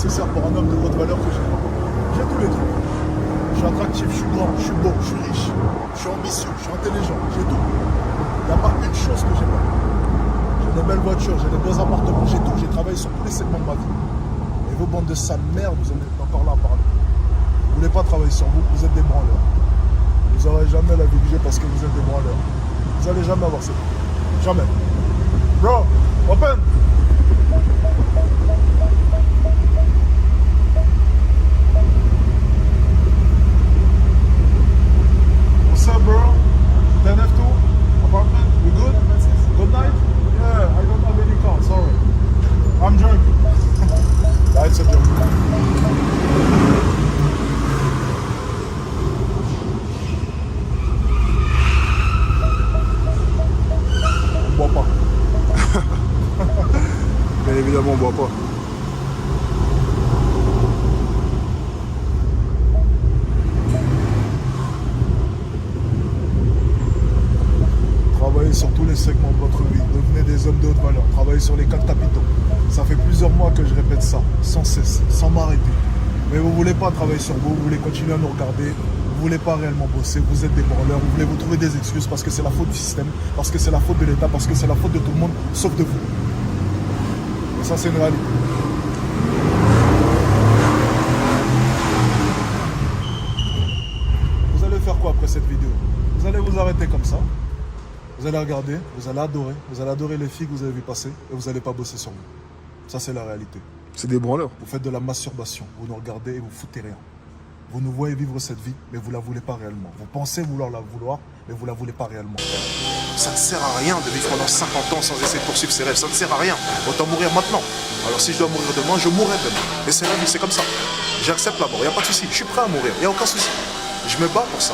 nécessaire pour un homme de haute valeur que j'ai pas. J'ai tous les trucs. Je suis attractif, je suis grand, je suis beau, je suis riche, je suis ambitieux, je suis intelligent, j'ai tout. Il n'y a pas une chose que j'ai pas. J'ai des belles voitures, j'ai des beaux appartements, j'ai tout. J'ai travaillé sur tous les segments de ma vie. Et vos bandes de sales merde, vous en êtes encore là à parler. Vous voulez pas travailler sur vous, vous êtes des branleurs. Vous n'aurez jamais la vie que j'ai parce que vous êtes des branleurs. Vous n'allez jamais avoir ça. Jamais. Bro, open! What's up, bro? 10F2? Apartment? We good? Good night? Yeah, I don't have any car, sorry. I'm drunk. Yeah, it's a joke. On boit pas. Bien évidemment, on boit pas. Travaillez sur tous les segments de votre vie. Devenez des hommes de haute valeur. Travaillez sur les 4 capitaux. Ça fait plusieurs mois que je répète ça, sans cesse, sans m'arrêter. Mais vous ne voulez pas travailler sur vous, vous voulez continuer à nous regarder, vous ne voulez pas réellement bosser, vous êtes des branleurs, vous voulez vous trouver des excuses parce que c'est la faute du système, parce que c'est la faute de l'État, parce que c'est la faute de tout le monde, sauf de vous. Et ça, c'est une réalité. Vous allez faire quoi après cette vidéo? Vous allez vous arrêter comme ça, vous allez regarder, vous allez adorer les filles que vous avez vues passer et vous n'allez pas bosser sur vous. Ça, c'est la réalité. C'est des branleurs. Vous faites de la masturbation, vous nous regardez et vous foutez rien. Vous nous voyez vivre cette vie, mais vous ne la voulez pas réellement. Vous pensez vouloir la vouloir, mais vous ne la voulez pas réellement. Ça ne sert à rien de vivre pendant 50 ans sans essayer de poursuivre ses rêves. Ça ne sert à rien. Autant mourir maintenant. Alors si je dois mourir demain, je mourrai demain. Et c'est la vie, c'est comme ça. J'accepte la mort, il n'y a pas de souci. Je suis prêt à mourir, il n'y a aucun souci. Je me bats pour ça.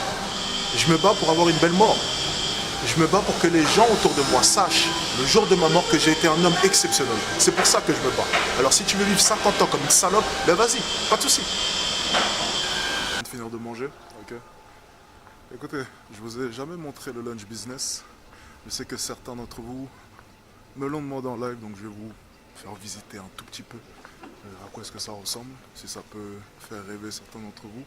Je me bats pour avoir une belle mort. Je me bats pour que les gens autour de moi sachent, le jour de ma mort, que j'ai été un homme exceptionnel. C'est pour ça que je me bats. Alors si tu veux vivre 50 ans comme une salope, ben vas-y, pas de souci. Je viens de finir de manger, ok. Écoutez, je vous ai jamais montré le lunch business. Je sais que certains d'entre vous me l'ont demandé en live, donc je vais vous faire visiter un tout petit peu à quoi est-ce que ça ressemble, si ça peut faire rêver certains d'entre vous.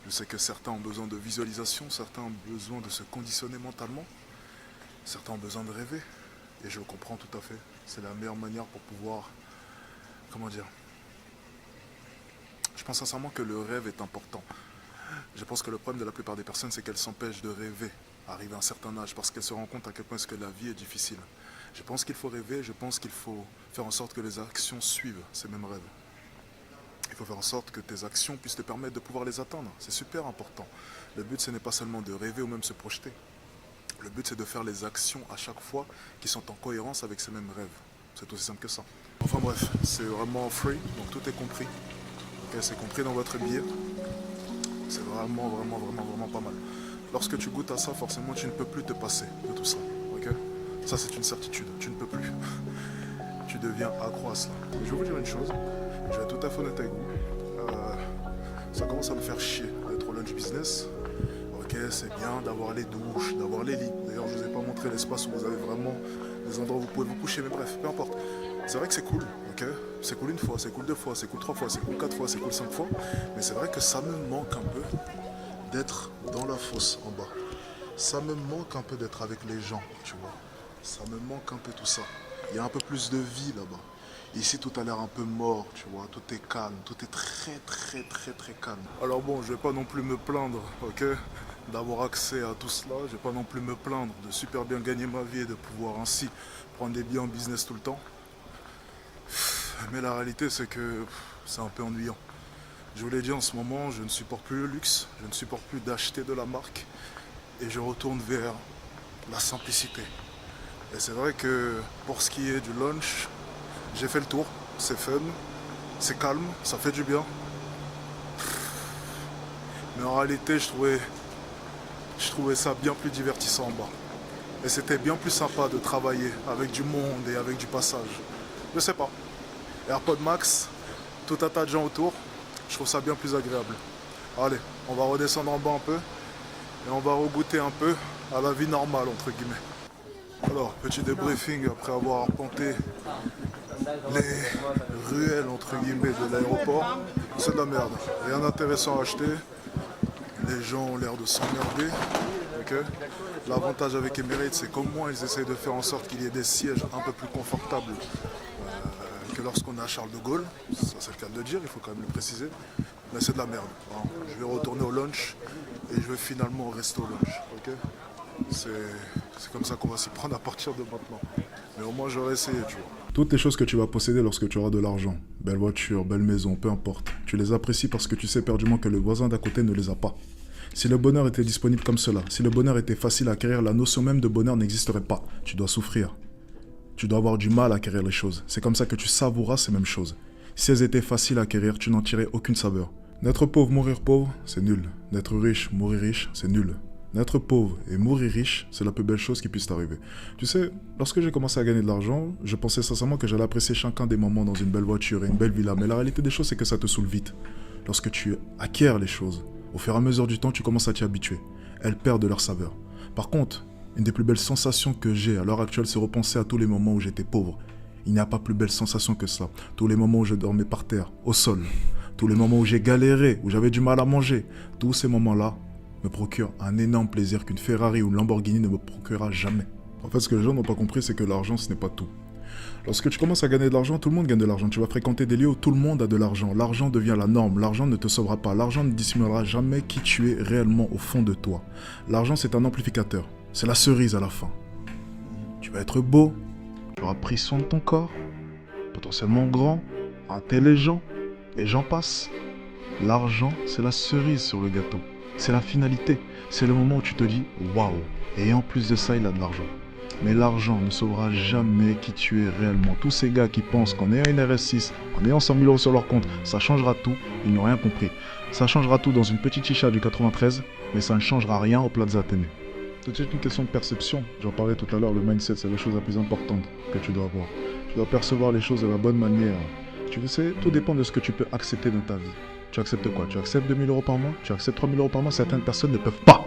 Je sais que certains ont besoin de visualisation, certains ont besoin de se conditionner mentalement, certains ont besoin de rêver, et je le comprends tout à fait. C'est la meilleure manière pour pouvoir, comment dire, je pense sincèrement que le rêve est important. Je pense que le problème de la plupart des personnes, c'est qu'elles s'empêchent de rêver, arriver à un certain âge, parce qu'elles se rendent compte à quel point est-ce que la vie est difficile. Je pense qu'il faut rêver, je pense qu'il faut faire en sorte que les actions suivent ces mêmes rêves. Il faut faire en sorte que tes actions puissent te permettre de pouvoir les atteindre. C'est super important. Le but, ce n'est pas seulement de rêver ou même se projeter. Le but, c'est de faire les actions à chaque fois qui sont en cohérence avec ces mêmes rêves. C'est aussi simple que ça. Enfin bref, c'est vraiment free, donc tout est compris. Okay, c'est compris dans votre billet. C'est vraiment pas mal. Lorsque tu goûtes à ça, forcément, tu ne peux plus te passer de tout ça. Okay, ça, c'est une certitude. Tu ne peux plus. Tu deviens accro à cela. Et je vais vous dire une chose. Je vais être tout à fait honnête avec vous. Ça commence à me faire chier d'être au lunch business. Ok, c'est bien d'avoir les douches, d'avoir les lits. D'ailleurs, je ne vous ai pas montré l'espace où vous avez vraiment des endroits où vous pouvez vous coucher, mais bref, peu importe. C'est vrai que c'est cool, ok. C'est cool une fois, c'est cool deux fois, c'est cool trois fois, c'est cool quatre fois, c'est cool cinq fois. Mais c'est vrai que ça me manque un peu d'être dans la fosse en bas. Ça me manque un peu d'être avec les gens, tu vois. Ça me manque un peu tout ça. Il y a un peu plus de vie là-bas. Ici, tout a l'air un peu mort, tu vois, tout est calme, tout est très calme. Alors bon, je vais pas non plus me plaindre, ok, d'avoir accès à tout cela. Je vais pas non plus me plaindre de super bien gagner ma vie et de pouvoir ainsi prendre des billets en business tout le temps. Mais la réalité, c'est que c'est un peu ennuyant. Je vous l'ai dit, en ce moment, je ne supporte plus le luxe, je ne supporte plus d'acheter de la marque et je retourne vers la simplicité. Et c'est vrai que pour ce qui est du lunch, j'ai fait le tour, c'est fun, c'est calme, ça fait du bien. Mais en réalité, je trouvais ça bien plus divertissant en bas. Et c'était bien plus sympa de travailler avec du monde et avec du passage. Je sais pas. AirPod Max, tout un tas de gens autour, je trouve ça bien plus agréable. Allez, on va redescendre en bas un peu et on va regoûter un peu à la vie normale, entre guillemets. Alors, petit débriefing après avoir arpenté les ruelles entre guillemets de l'aéroport. C'est de la merde. Rien d'intéressant à acheter. Les gens ont l'air de s'emmerder. Ok. L'avantage avec Emirates, c'est qu'au moins ils essayent de faire en sorte qu'il y ait des sièges un peu plus confortables que lorsqu'on est à Charles de Gaulle. Ça, c'est le cas de le dire, il faut quand même le préciser. Mais c'est de la merde. Hein. Je vais retourner au lunch et je vais finalement rester au lunch. Ok. C'est comme ça qu'on va s'y prendre à partir de maintenant. Mais au moins j'aurais essayé, tu vois. Toutes les choses que tu vas posséder lorsque tu auras de l'argent, belle voiture, belle maison, peu importe, tu les apprécies parce que tu sais perdument que le voisin d'à côté ne les a pas. Si le bonheur était disponible comme cela, si le bonheur était facile à acquérir, la notion même de bonheur n'existerait pas. Tu dois souffrir. Tu dois avoir du mal à acquérir les choses. C'est comme ça que tu savouras ces mêmes choses. Si elles étaient faciles à acquérir, tu n'en tirais aucune saveur. Naître pauvre, mourir pauvre, c'est nul. Naître riche, mourir riche, c'est nul. Naître pauvre et mourir riche, c'est la plus belle chose qui puisse t'arriver. Tu sais, lorsque j'ai commencé à gagner de l'argent, je pensais sincèrement que j'allais apprécier chacun des moments dans une belle voiture et une belle villa. Mais la réalité des choses, c'est que ça te saoule vite. Lorsque tu acquiers les choses, au fur et à mesure du temps, tu commences à t'y habituer. Elles perdent de leur saveur. Par contre, une des plus belles sensations que j'ai à l'heure actuelle, c'est repenser à tous les moments où j'étais pauvre. Il n'y a pas plus belle sensation que ça. Tous les moments où je dormais par terre, au sol. Tous les moments où j'ai galéré, où j'avais du mal à manger. Tous ces moments-là me procurent un énorme plaisir qu'une Ferrari ou une Lamborghini ne me procurera jamais. En fait, ce que les gens n'ont pas compris, c'est que l'argent, ce n'est pas tout. Lorsque tu commences à gagner de l'argent, tout le monde gagne de l'argent. Tu vas fréquenter des lieux où tout le monde a de l'argent. L'argent devient la norme. L'argent ne te sauvera pas. L'argent ne dissimulera jamais qui tu es réellement au fond de toi. L'argent, c'est un amplificateur. C'est la cerise à la fin. Tu vas être beau. Tu auras pris soin de ton corps. Potentiellement grand. Intelligent. Et j'en passe. L'argent, c'est la cerise sur le gâteau. C'est la finalité. C'est le moment où tu te dis « Waouh !» Et en plus de ça, il a de l'argent. Mais l'argent ne sauvera jamais qui tu es réellement. Tous ces gars qui pensent qu'en ayant une RS6, en ayant 100 000 euros sur leur compte, ça changera tout, ils n'ont rien compris. Ça changera tout dans une petite chicha du 93, mais ça ne changera rien au Plaza Athénée. C'est une question de perception. J'en parlais tout à l'heure, le mindset, c'est la chose la plus importante que tu dois avoir. Tu dois percevoir les choses de la bonne manière. Tu sais, tout dépend de ce que tu peux accepter dans ta vie. Tu acceptes quoi? Tu acceptes 2 000 euros par mois? Tu acceptes 3 000 euros par mois? Certaines personnes ne peuvent pas.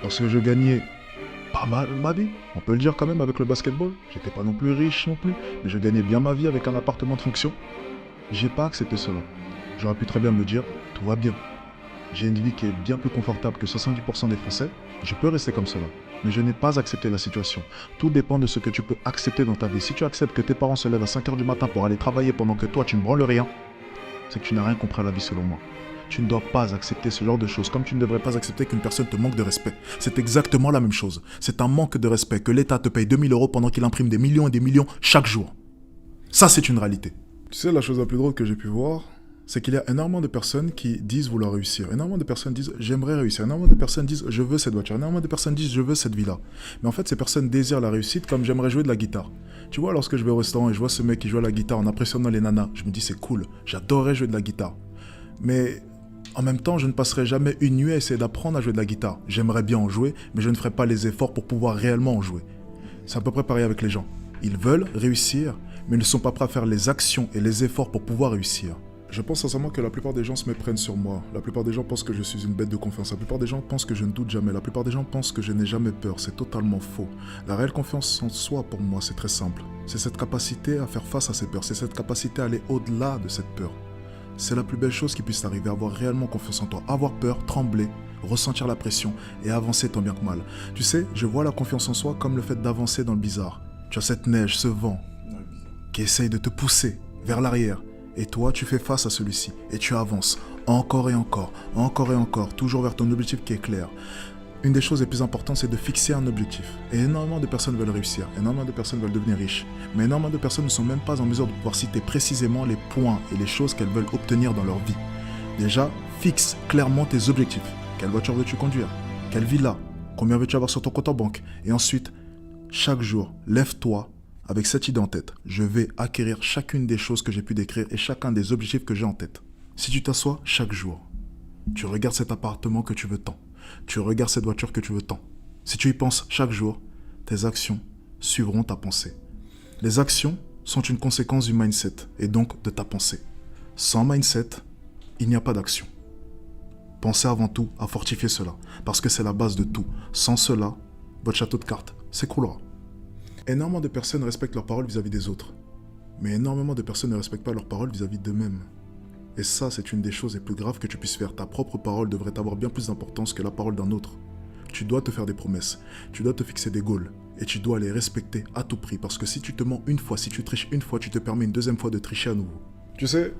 Lorsque je gagnais pas mal ma vie, on peut le dire quand même avec le basketball. J'étais pas non plus riche non plus, mais je gagnais bien ma vie avec un appartement de fonction. J'ai pas accepté cela. J'aurais pu très bien me dire, tout va bien. J'ai une vie qui est bien plus confortable que 70% des Français. Je peux rester comme cela. Mais je n'ai pas accepté la situation. Tout dépend de ce que tu peux accepter dans ta vie. Si tu acceptes que tes parents se lèvent à 5h du matin pour aller travailler pendant que toi tu ne branles rien, c'est que tu n'as rien compris à la vie selon moi. Tu ne dois pas accepter ce genre de choses, comme tu ne devrais pas accepter qu'une personne te manque de respect. C'est exactement la même chose. C'est un manque de respect que l'État te paye 2 000 euros pendant qu'il imprime des millions et des millions chaque jour. Ça, c'est une réalité. Tu sais, la chose la plus drôle que j'ai pu voir, c'est qu'il y a énormément de personnes qui disent vouloir réussir. Énormément de personnes disent j'aimerais réussir. Énormément de personnes disent je veux cette voiture. Énormément de personnes disent je veux cette villa. Mais en fait, ces personnes désirent la réussite comme j'aimerais jouer de la guitare. Tu vois, lorsque je vais au restaurant et je vois ce mec qui joue à la guitare en impressionnant les nanas, je me dis c'est cool, j'adorerais jouer de la guitare. Mais en même temps, je ne passerai jamais une nuit à essayer d'apprendre à jouer de la guitare. J'aimerais bien en jouer, mais je ne ferai pas les efforts pour pouvoir réellement en jouer. C'est à peu près pareil avec les gens. Ils veulent réussir, mais ils ne sont pas prêts à faire les actions et les efforts pour pouvoir réussir. Je pense sincèrement que la plupart des gens se méprennent sur moi. La plupart des gens pensent que je suis une bête de confiance. La plupart des gens pensent que je ne doute jamais. La plupart des gens pensent que je n'ai jamais peur. C'est totalement faux. La réelle confiance en soi, pour moi, c'est très simple. C'est cette capacité à faire face à ces peurs. C'est cette capacité à aller au-delà de cette peur. C'est la plus belle chose qui puisse t'arriver, avoir réellement confiance en toi. Avoir peur, trembler, ressentir la pression et avancer tant bien que mal. Tu sais, je vois la confiance en soi comme le fait d'avancer dans le bizarre. Tu as cette neige, ce vent qui essaye de te pousser vers l'arrière. Et toi, tu fais face à celui-ci. Et tu avances encore et encore, toujours vers ton objectif qui est clair. Une des choses les plus importantes, c'est de fixer un objectif. Et énormément de personnes veulent réussir, énormément de personnes veulent devenir riches. Mais énormément de personnes ne sont même pas en mesure de pouvoir citer précisément les points et les choses qu'elles veulent obtenir dans leur vie. Déjà, fixe clairement tes objectifs. Quelle voiture veux-tu conduire? Quelle villa? Combien veux-tu avoir sur ton compte en banque? Et ensuite, chaque jour, lève-toi avec cette idée en tête. Je vais acquérir chacune des choses que j'ai pu décrire et chacun des objectifs que j'ai en tête. Si tu t'assois chaque jour, tu regardes cet appartement que tu veux tant. Tu regardes cette voiture que tu veux tant. Si tu y penses chaque jour, tes actions suivront ta pensée. Les actions sont une conséquence du mindset et donc de ta pensée. Sans mindset, il n'y a pas d'action. Pensez avant tout à fortifier cela, parce que c'est la base de tout. Sans cela, votre château de cartes s'écroulera. Énormément de personnes respectent leurs paroles vis-à-vis des autres. Mais énormément de personnes ne respectent pas leurs paroles vis-à-vis d'eux-mêmes. Et ça, c'est une des choses les plus graves que tu puisses faire. Ta propre parole devrait avoir bien plus d'importance que la parole d'un autre. Tu dois te faire des promesses, tu dois te fixer des goals, et tu dois les respecter à tout prix. Parce que si tu te mens une fois, si tu triches une fois, tu te permets une deuxième fois de tricher à nouveau. Tu sais,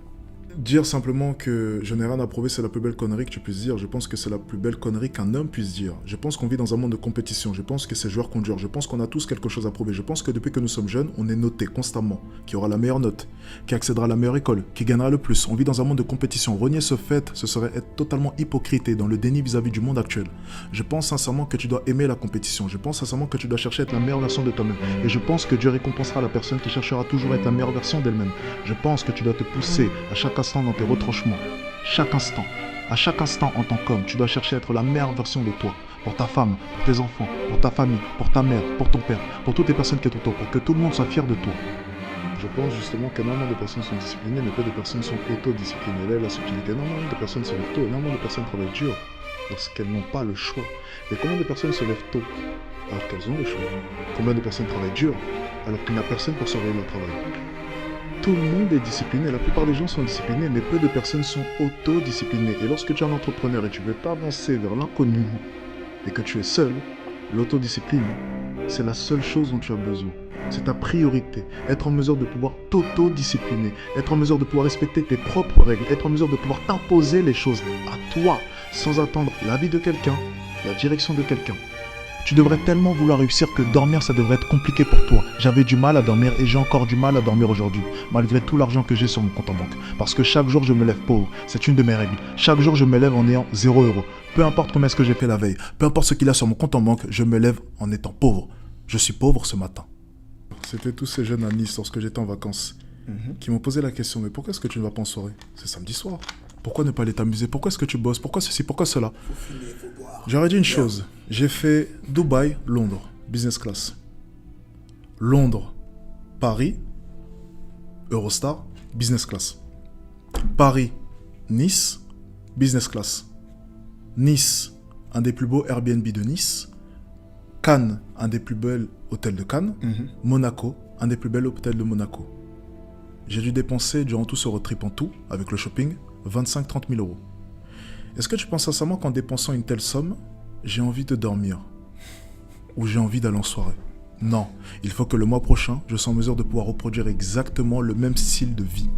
dire simplement que je n'ai rien à prouver, c'est la plus belle connerie que tu puisses dire. Je pense que c'est la plus belle connerie qu'un homme puisse dire. Je pense qu'on vit dans un monde de compétition. Je pense que c'est joueur contre joueur. Je pense qu'on a tous quelque chose à prouver. Je pense que depuis que nous sommes jeunes, on est noté constamment. Qui aura la meilleure note, qui accédera à la meilleure école, qui gagnera le plus. On vit dans un monde de compétition. Renier ce fait, ce serait être totalement hypocrite et dans le déni vis-à-vis du monde actuel. Je pense sincèrement que tu dois aimer la compétition. Je pense sincèrement que tu dois chercher à être la meilleure version de toi-même. Et je pense que Dieu récompensera la personne qui cherchera toujours à être la meilleure version d'elle-même. Je pense que tu dois te pousser à chaque instant dans tes retranchements. Chaque instant, à chaque instant en tant qu'homme, tu dois chercher à être la meilleure version de toi. Pour ta femme, pour tes enfants, pour ta famille, pour ta mère, pour ton père, pour toutes les personnes qui sont autour, pour que tout le monde soit fier de toi. Je pense justement qu'énormément de personnes sont disciplinées, mais peu de personnes sont autodisciplinées. Là, la subtilité, énormément de personnes se lèvent tôt, énormément de personnes travaillent dur lorsqu'elles n'ont pas le choix. Mais combien de personnes se lèvent tôt alors qu'elles ont le choix? Combien de personnes travaillent dur alors qu'il n'y a personne pour surveiller leur travail? Tout le monde est discipliné, la plupart des gens sont disciplinés, mais peu de personnes sont autodisciplinées. Et lorsque tu es un entrepreneur et tu veux t'avancer vers l'inconnu et que tu es seul, l'autodiscipline, c'est la seule chose dont tu as besoin. C'est ta priorité. Être en mesure de pouvoir t'autodiscipliner, être en mesure de pouvoir respecter tes propres règles, être en mesure de pouvoir t'imposer les choses à toi, sans attendre l'avis de quelqu'un, la direction de quelqu'un. Tu devrais tellement vouloir réussir que dormir, ça devrait être compliqué pour toi. J'avais du mal à dormir et j'ai encore du mal à dormir aujourd'hui, malgré tout l'argent que j'ai sur mon compte en banque. Parce que chaque jour, je me lève pauvre. C'est une de mes règles. Chaque jour, je me lève en ayant 0 €. Peu importe combien est-ce que j'ai fait la veille, peu importe ce qu'il y a sur mon compte en banque, je me lève en étant pauvre. Je suis pauvre ce matin. C'était tous ces jeunes à Nice lorsque j'étais en vacances qui m'ont posé la question, mais pourquoi est-ce que tu ne vas pas en soirée? C'est samedi soir. Pourquoi ne pas aller t'amuser? Pourquoi est-ce que tu bosses? Pourquoi ceci? Pourquoi cela? J'aurais dit une chose. J'ai fait Dubaï, Londres, business class. Londres, Paris, Eurostar, business class. Paris, Nice, business class. Nice, un des plus beaux Airbnb de Nice. Cannes, un des plus beaux hôtels de Cannes. Monaco, un des plus bels hôtels de Monaco. J'ai dû dépenser durant tout ce road trip en tout, avec le shopping, 25-30 000 €. Est-ce que tu penses sincèrement qu'en dépensant une telle somme, j'ai envie de dormir? Ou j'ai envie d'aller en soirée? Non, il faut que le mois prochain, je sois en mesure de pouvoir reproduire exactement le même style de vie.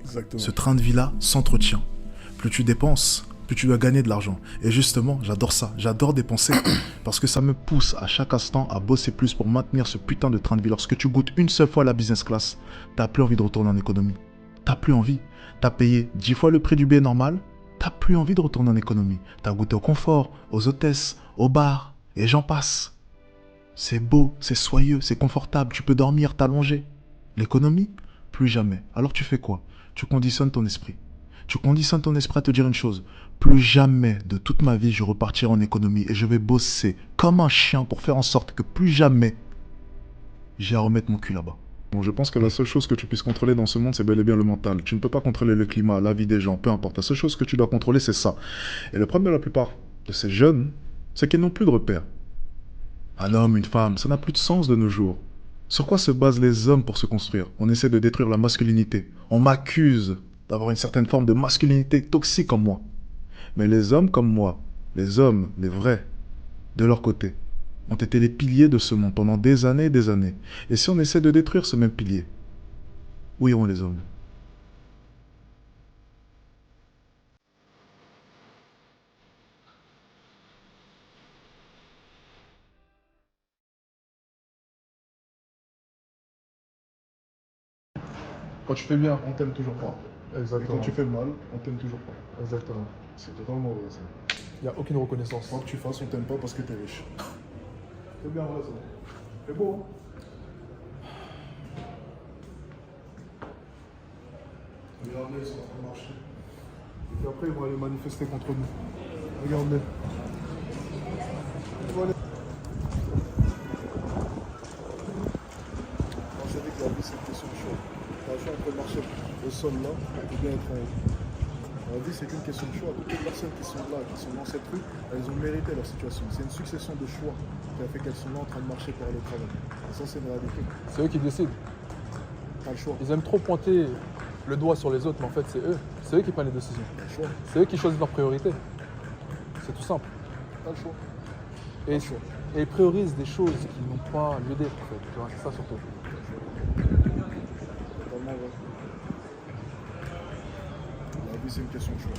Exactement. Ce train de vie-là s'entretient. Plus tu dépenses, plus tu dois gagner de l'argent. Et justement, j'adore ça. J'adore dépenser parce que ça me pousse à chaque instant à bosser plus pour maintenir ce putain de train de vie. Lorsque tu goûtes une seule fois la business class, t'as plus envie de retourner en économie. T'as plus envie. T'as payé 10 fois le prix du billet normal. T'as plus envie de retourner en économie. T'as goûté au confort, aux hôtesses, aux bars, et j'en passe. C'est beau, c'est soyeux, c'est confortable, tu peux dormir, t'allonger. L'économie? Plus jamais. Alors tu fais quoi? Tu conditionnes ton esprit. Tu conditionnes ton esprit à te dire une chose. Plus jamais de toute ma vie je repartirai en économie et je vais bosser comme un chien pour faire en sorte que plus jamais j'ai à remettre mon cul là-bas. Bon, je pense que la seule chose que tu puisses contrôler dans ce monde, c'est bel et bien le mental. Tu ne peux pas contrôler le climat, la vie des gens, peu importe. La seule chose que tu dois contrôler, c'est ça. Et le problème de la plupart de ces jeunes, c'est qu'ils n'ont plus de repères. Un homme, une femme, ça n'a plus de sens de nos jours. Sur quoi se basent les hommes pour se construire? On essaie de détruire la masculinité. On m'accuse d'avoir une certaine forme de masculinité toxique en moi. Mais les hommes comme moi, les hommes, les vrais, de leur côté, ont été les piliers de ce monde pendant des années et des années. Et si on essaie de détruire ce même pilier, où iront les hommes? Quand tu fais bien, on t'aime toujours pas. Exactement. Et quand tu fais mal, on t'aime toujours pas. Exactement. C'est totalement vrai ça. Il n'y a aucune reconnaissance. Quoi que tu fasses, on t'aime pas parce que t'es riche. C'est bien vrai ça. C'est beau. Regardez, ils sont en train de marcher. Et puis après, ils vont aller manifester contre nous. Regardez. Ils vont aller- Moi, je dis que la vie, c'est une question de choix. Tu as le choix entre marcher au sol là ou bien être en haut. La vie, c'est qu'une question de choix. Toutes les personnes qui sont là, qui sont dans cette rue, elles ont mérité leur situation. C'est une succession de choix. qui a fait qu'elles sont là en train de marcher pour aller au travail. Et ça, c'est une réalité. C'est eux qui décident. Pas le choix. Ils aiment trop pointer le doigt sur les autres, mais en fait, c'est eux. C'est eux qui prennent les décisions. Pas le choix. C'est eux qui choisissent leurs priorités. C'est tout simple. Pas le choix. Et, et ils priorisent des choses qui n'ont pas lieu d'être, en fait. Tu vois, c'est ça surtout. Totalement vrai. La vie, c'est une question de choix.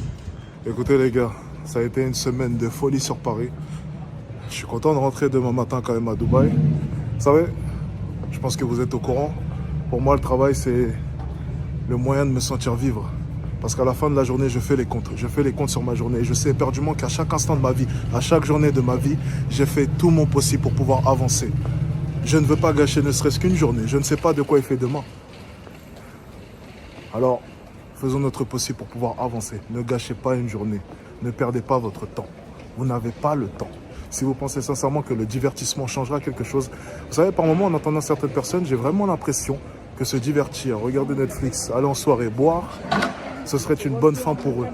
Écoutez les gars, ça a été une semaine de folie sur Paris. Je suis content de rentrer demain matin quand même à Dubaï. Vous savez, je pense que vous êtes au courant. Pour moi, le travail, c'est le moyen de me sentir vivre. Parce qu'à la fin de la journée, je fais les comptes. Je fais les comptes sur ma journée. Et je sais éperdument qu'à chaque instant de ma vie, à chaque journée de ma vie, j'ai fait tout mon possible pour pouvoir avancer. Je ne veux pas gâcher ne serait-ce qu'une journée. Je ne sais pas de quoi il fait demain. Alors, faisons notre possible pour pouvoir avancer. Ne gâchez pas une journée. Ne perdez pas votre temps. Vous n'avez pas le temps. Si vous pensez sincèrement que le divertissement changera quelque chose, vous savez, par moments, en entendant certaines personnes, j'ai vraiment l'impression que se divertir, regarder Netflix, aller en soirée, boire, ce serait une bonne fin pour eux.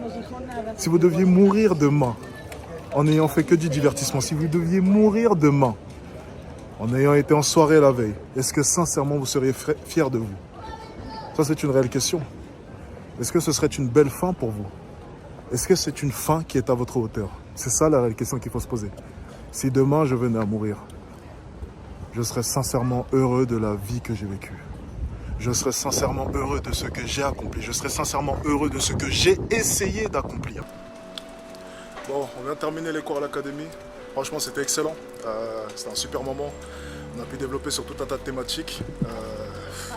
Si vous deviez mourir demain en n'ayant fait que du divertissement, si vous deviez mourir demain en ayant été en soirée la veille, est-ce que sincèrement vous seriez fier de vous? Ça, c'est une réelle question. Est-ce que ce serait une belle fin pour vous? Est-ce que c'est une fin qui est à votre hauteur? C'est ça la réelle question qu'il faut se poser. Si demain je venais à mourir, je serais sincèrement heureux de la vie que j'ai vécue. Je serais sincèrement heureux de ce que j'ai accompli. Je serais sincèrement heureux de ce que j'ai essayé d'accomplir. Bon, on vient de terminer les cours à l'académie. Franchement, c'était excellent. C'était un super moment. On a pu développer sur tout un tas de thématiques.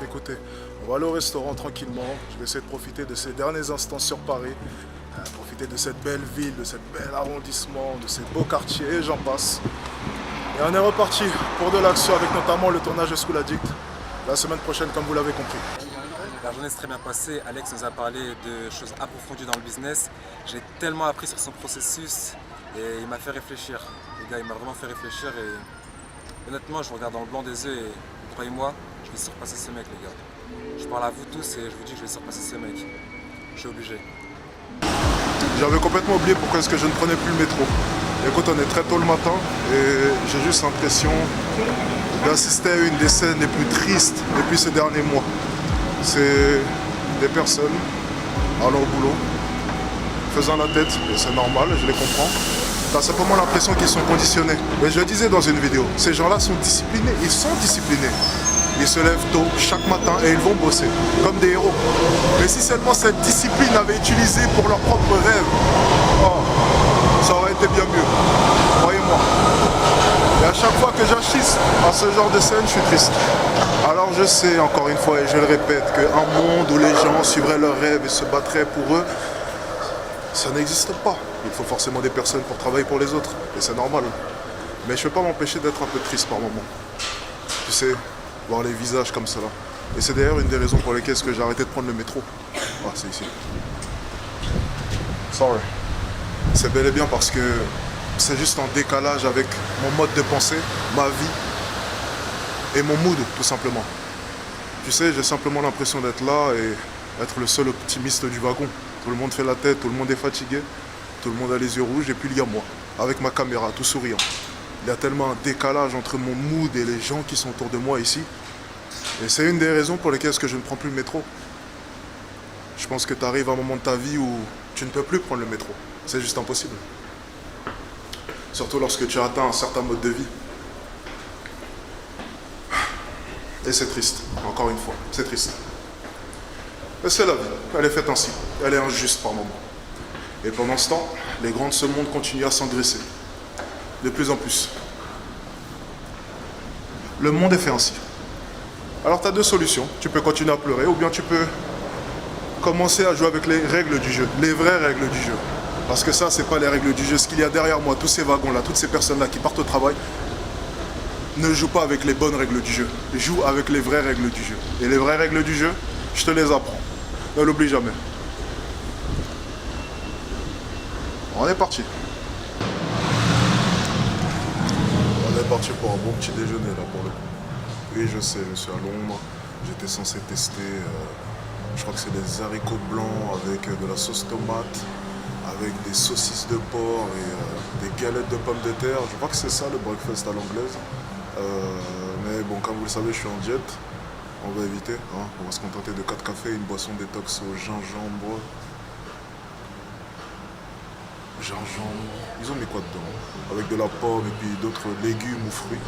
Écoutez, on va aller au restaurant tranquillement. Je vais essayer de profiter de ces derniers instants sur Paris. Profiter de cette belle ville, de ce bel arrondissement, de ces beaux quartiers, et j'en passe. Et on est reparti pour de l'action avec notamment le tournage de School Addict. La semaine prochaine, comme vous l'avez compris. La journée s'est très bien passée. Alex nous a parlé de choses approfondies dans le business. J'ai tellement appris sur son processus et il m'a fait réfléchir. Le gars, il m'a vraiment fait réfléchir et honnêtement, je vous regarde dans le blanc des yeux et croyez-moi, je vais surpasser ce mec, les gars. Je parle à vous tous et je vous dis que je vais surpasser ce mec. Je suis obligé. J'avais complètement oublié pourquoi est-ce que je ne prenais plus le métro. Écoute, on est très tôt le matin et j'ai juste l'impression d'assister à une des scènes les plus tristes depuis ces derniers mois. C'est des personnes allant au boulot, faisant la tête, et c'est normal, je les comprends. T'as simplement l'impression qu'ils sont conditionnés. Mais je le disais dans une vidéo, ces gens-là sont disciplinés, ils sont disciplinés. Ils se lèvent tôt chaque matin et ils vont bosser, comme des héros. Mais si seulement cette discipline avait utilisé pour leurs propres rêves, oh, ça aurait été bien mieux, croyez-moi. Et à chaque fois que j'assiste à ce genre de scène, je suis triste. Alors je sais, encore une fois, et je le répète, qu'un monde où les gens suivraient leurs rêves et se battraient pour eux, ça n'existe pas. Il faut forcément des personnes pour travailler pour les autres, et c'est normal. Mais je ne peux pas m'empêcher d'être un peu triste par moment. Tu sais, voir les visages comme cela. Et c'est d'ailleurs une des raisons pour lesquelles j'ai arrêté de prendre le métro. Ah, c'est ici. Sorry. C'est bel et bien parce que c'est juste en décalage avec mon mode de pensée, ma vie et mon mood, tout simplement. Tu sais, j'ai simplement l'impression d'être là et être le seul optimiste du wagon. Tout le monde fait la tête, tout le monde est fatigué, tout le monde a les yeux rouges et puis il y a moi, avec ma caméra, tout souriant. Il y a tellement un décalage entre mon mood et les gens qui sont autour de moi ici. Et c'est une des raisons pour lesquelles je ne prends plus le métro. Je pense que tu arrives à un moment de ta vie où tu ne peux plus prendre le métro. C'est juste impossible. Surtout lorsque tu as atteint un certain mode de vie. Et c'est triste, encore une fois, c'est triste. Mais c'est la vie, elle est faite ainsi, elle est injuste par moments. Et pendant ce temps, les grands de ce monde continuent à s'engraisser. De plus en plus. Le monde est fait ainsi. Alors tu as deux solutions. Tu peux continuer à pleurer ou bien tu peux commencer à jouer avec les règles du jeu. Les vraies règles du jeu. Parce que ça, c'est pas les règles du jeu. Ce qu'il y a derrière moi, tous ces wagons-là, toutes ces personnes-là qui partent au travail, ne jouent pas avec les bonnes règles du jeu. Joue avec les vraies règles du jeu. Et les vraies règles du jeu, je te les apprends. Ne l'oublie jamais. On est parti. On est parti pour un bon petit déjeuner là pour le coup. Oui, je sais, je suis à Londres. J'étais censé tester, je crois que c'est des haricots blancs avec de la sauce tomate, avec des saucisses de porc et des galettes de pommes de terre. Je crois que c'est ça le breakfast à l'anglaise. Mais bon, comme vous le savez, je suis en diète. On va éviter. Hein. On va se contenter de 4 cafés, une boisson détox au gingembre. Gingembre. Ils ont mis quoi dedans? Avec de la pomme et puis d'autres légumes ou fruits.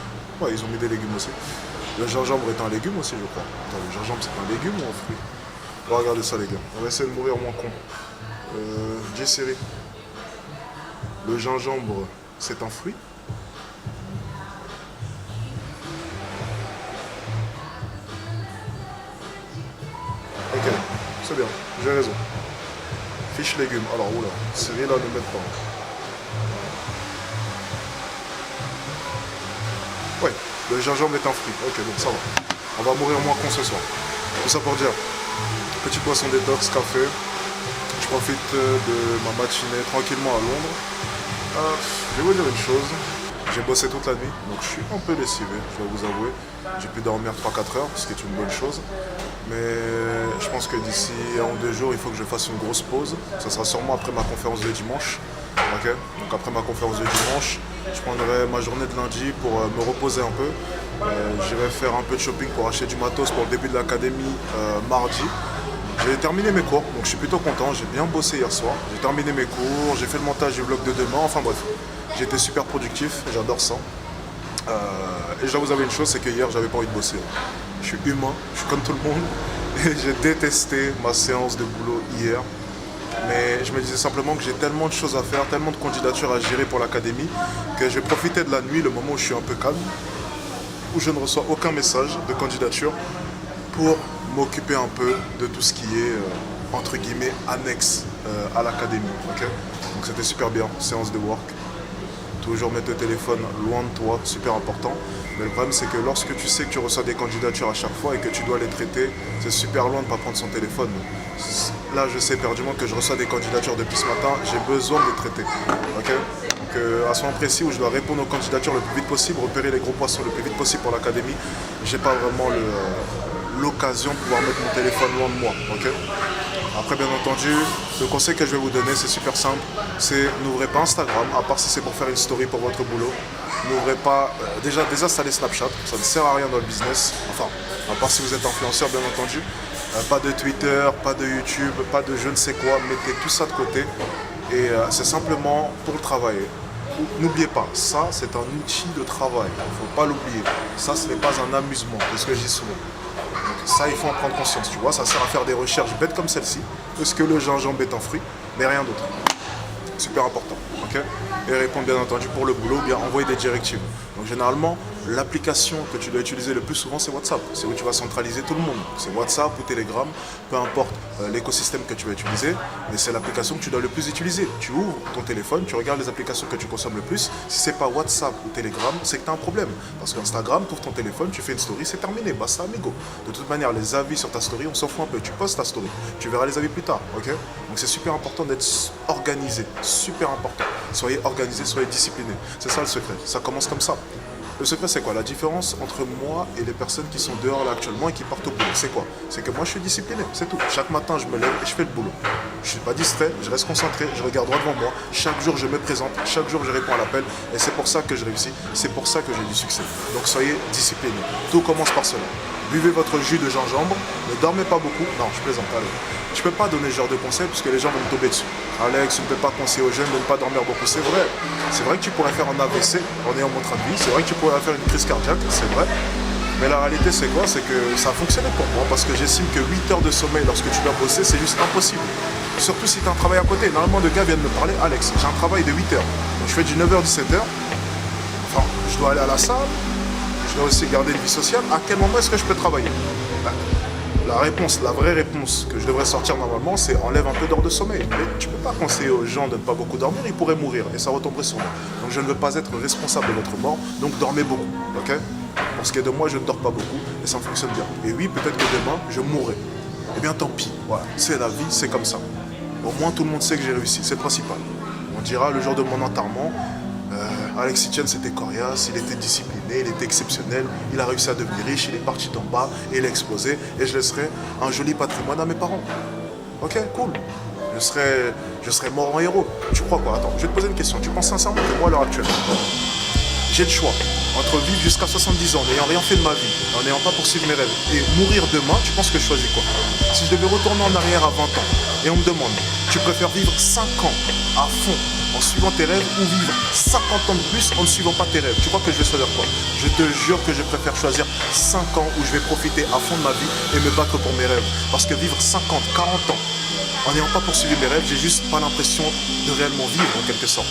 Ouais, ils ont mis des légumes aussi. Le gingembre est un légume aussi, je crois. Attends, le gingembre, c'est un légume ou un fruit? On va regarder ça, les gars. On va essayer de mourir moins con. J-Série. Le gingembre, c'est un fruit? Ok, c'est bien, j'ai raison. Fiche légumes. Alors, oula, série là, ne mettre pas. Ouais, le gingembre est un fruit. Ok, donc ça va. On va mourir moins con ce soir. Tout ça pour dire, petite boisson détox, café. Je profite de ma matinée tranquillement à Londres. Je vais vous dire une chose. J'ai bossé toute la nuit, donc je suis un peu lessivé, je dois vous avouer. J'ai pu dormir 3-4 heures, ce qui est une bonne chose. Mais je pense que d'ici 1 ou 2 jours, il faut que je fasse une grosse pause. Ça sera sûrement après ma conférence de dimanche. Okay. Donc après ma conférence de dimanche, je prendrai ma journée de lundi pour me reposer un peu. J'irai faire un peu de shopping pour acheter du matos pour le début de l'académie mardi. J'ai terminé mes cours, donc je suis plutôt content. J'ai bien bossé hier soir. J'ai terminé mes cours, j'ai fait le montage du vlog de demain. Enfin bref, j'ai été super productif, j'adore ça. Et je dois vous avouer une chose, c'est que hier, j'avais pas envie de bosser. Je suis humain, je suis comme tout le monde. Et j'ai détesté ma séance de boulot hier. Mais je me disais simplement que j'ai tellement de choses à faire, tellement de candidatures à gérer pour l'académie, que je vais profiter de la nuit, le moment où je suis un peu calme, où je ne reçois aucun message de candidature, pour m'occuper un peu de tout ce qui est, entre guillemets, annexe à l'académie. Okay, donc c'était super bien, séance de work. Toujours mettre le téléphone loin de toi, super important. Mais le problème, c'est que lorsque tu sais que tu reçois des candidatures à chaque fois et que tu dois les traiter, c'est super loin de ne pas prendre son téléphone. Là, je sais perdument que je reçois des candidatures depuis ce matin, j'ai besoin de les traiter. Okay, donc, à ce moment précis où je dois répondre aux candidatures le plus vite possible, repérer les gros poissons le plus vite possible pour l'académie, j'ai pas vraiment l'occasion de pouvoir mettre mon téléphone loin de moi. Okay, après, bien entendu, le conseil que je vais vous donner, c'est super simple. C'est n'ouvrez pas Instagram, à part si c'est pour faire une story pour votre boulot. N'ouvrez pas, déjà désinstallez Snapchat, ça ne sert à rien dans le business. Enfin, à part si vous êtes influenceur, bien entendu. Pas de Twitter, pas de YouTube, pas de je ne sais quoi. Mettez tout ça de côté. Et c'est simplement pour le travail. N'oubliez pas, ça c'est un outil de travail. Il ne faut pas l'oublier. Ça, ce n'est pas un amusement, c'est ce que je dis souvent. Ça, il faut en prendre conscience, tu vois, ça sert à faire des recherches bêtes comme celle-ci. Est-ce que le gingembre est un fruit? Mais rien d'autre. Super important, ok? Et répondre bien entendu pour le boulot, bien envoyer des directives. Donc généralement, l'application que tu dois utiliser le plus souvent, c'est WhatsApp. C'est où tu vas centraliser tout le monde. C'est WhatsApp ou Telegram, peu importe l'écosystème que tu vas utiliser, mais c'est l'application que tu dois le plus utiliser. Tu ouvres ton téléphone, tu regardes les applications que tu consommes le plus. Si c'est pas WhatsApp ou Telegram, c'est que tu as un problème. Parce qu'Instagram, tu ouvres ton téléphone, tu fais une story, c'est terminé, basta amigo. De toute manière, les avis sur ta story, on s'en fout un peu. Tu postes ta story, tu verras les avis plus tard, ok? Donc c'est super important d'être organisé, super important. Soyez organisé, soyez discipliné. C'est ça le secret, ça commence comme ça. Le secret, c'est quoi? La différence entre moi et les personnes qui sont dehors là actuellement et qui partent au boulot, c'est quoi? C'est que moi, je suis discipliné, c'est tout. Chaque matin, je me lève et je fais le boulot. Je ne suis pas distrait, je reste concentré, je regarde droit devant moi. Chaque jour, je me présente, chaque jour, je réponds à l'appel. Et c'est pour ça que je réussis, c'est pour ça que j'ai du succès. Donc, soyez disciplinés. Tout commence par cela. Buvez votre jus de gingembre, ne dormez pas beaucoup. Non, je plaisante, allez. Je ne peux pas donner ce genre de conseils parce que les gens vont me tomber dessus. Alex, tu ne peux pas conseiller aux jeunes de ne pas dormir beaucoup. C'est vrai. C'est vrai que tu pourrais faire un AVC en ayant mon train de vie. C'est vrai que tu pourrais faire une crise cardiaque. C'est vrai. Mais la réalité, c'est quoi? C'est que ça a fonctionné pour moi parce que j'estime que 8 heures de sommeil lorsque tu dois bosser, c'est juste impossible. Surtout si tu as un travail à côté. Normalement, de gars viennent me parler. Alex, j'ai un travail de 8 heures. Donc je fais du 9h, 17h. Enfin, je dois aller à la salle. Je dois aussi garder une vie sociale. À quel moment est-ce que je peux travailler? La réponse, la vraie réponse que je devrais sortir normalement, c'est enlève un peu d'heures de sommeil. Mais tu ne peux pas conseiller aux gens de ne pas beaucoup dormir, ils pourraient mourir et ça retomberait sur moi. Donc je ne veux pas être responsable de votre mort, donc dormez beaucoup, ok? Pour ce qui est de moi, je ne dors pas beaucoup et ça fonctionne bien. Et oui, peut-être que demain, je mourrai. Eh bien tant pis, voilà, c'est la vie, c'est comme ça. Au moins tout le monde sait que j'ai réussi, c'est le principal. On dira le jour de mon enterrement, Alex Etienne c'était coriace, il était discipliné, il était exceptionnel, il a réussi à devenir riche, il est parti d'en bas et il a explosé et je laisserai un joli patrimoine à mes parents. Ok, cool. Je je serais mort en héros. Tu crois quoi? Attends, je vais te poser une question. Tu penses sincèrement que moi, à l'heure actuelle, j'ai le choix entre vivre jusqu'à 70 ans, n'ayant rien fait de ma vie, en n'ayant pas poursuivi mes rêves, et mourir demain, tu penses que je choisis quoi? Si je devais retourner en arrière à 20 ans, et on me demande, tu préfères vivre 5 ans à fond en suivant tes rêves ou vivre 50 ans de plus en ne suivant pas tes rêves? Tu crois que je vais choisir quoi? Je te jure que je préfère choisir 5 ans où je vais profiter à fond de ma vie et me battre pour mes rêves. Parce que vivre 50, 40 ans en n'ayant pas poursuivi mes rêves, j'ai juste pas l'impression de réellement vivre en quelque sorte.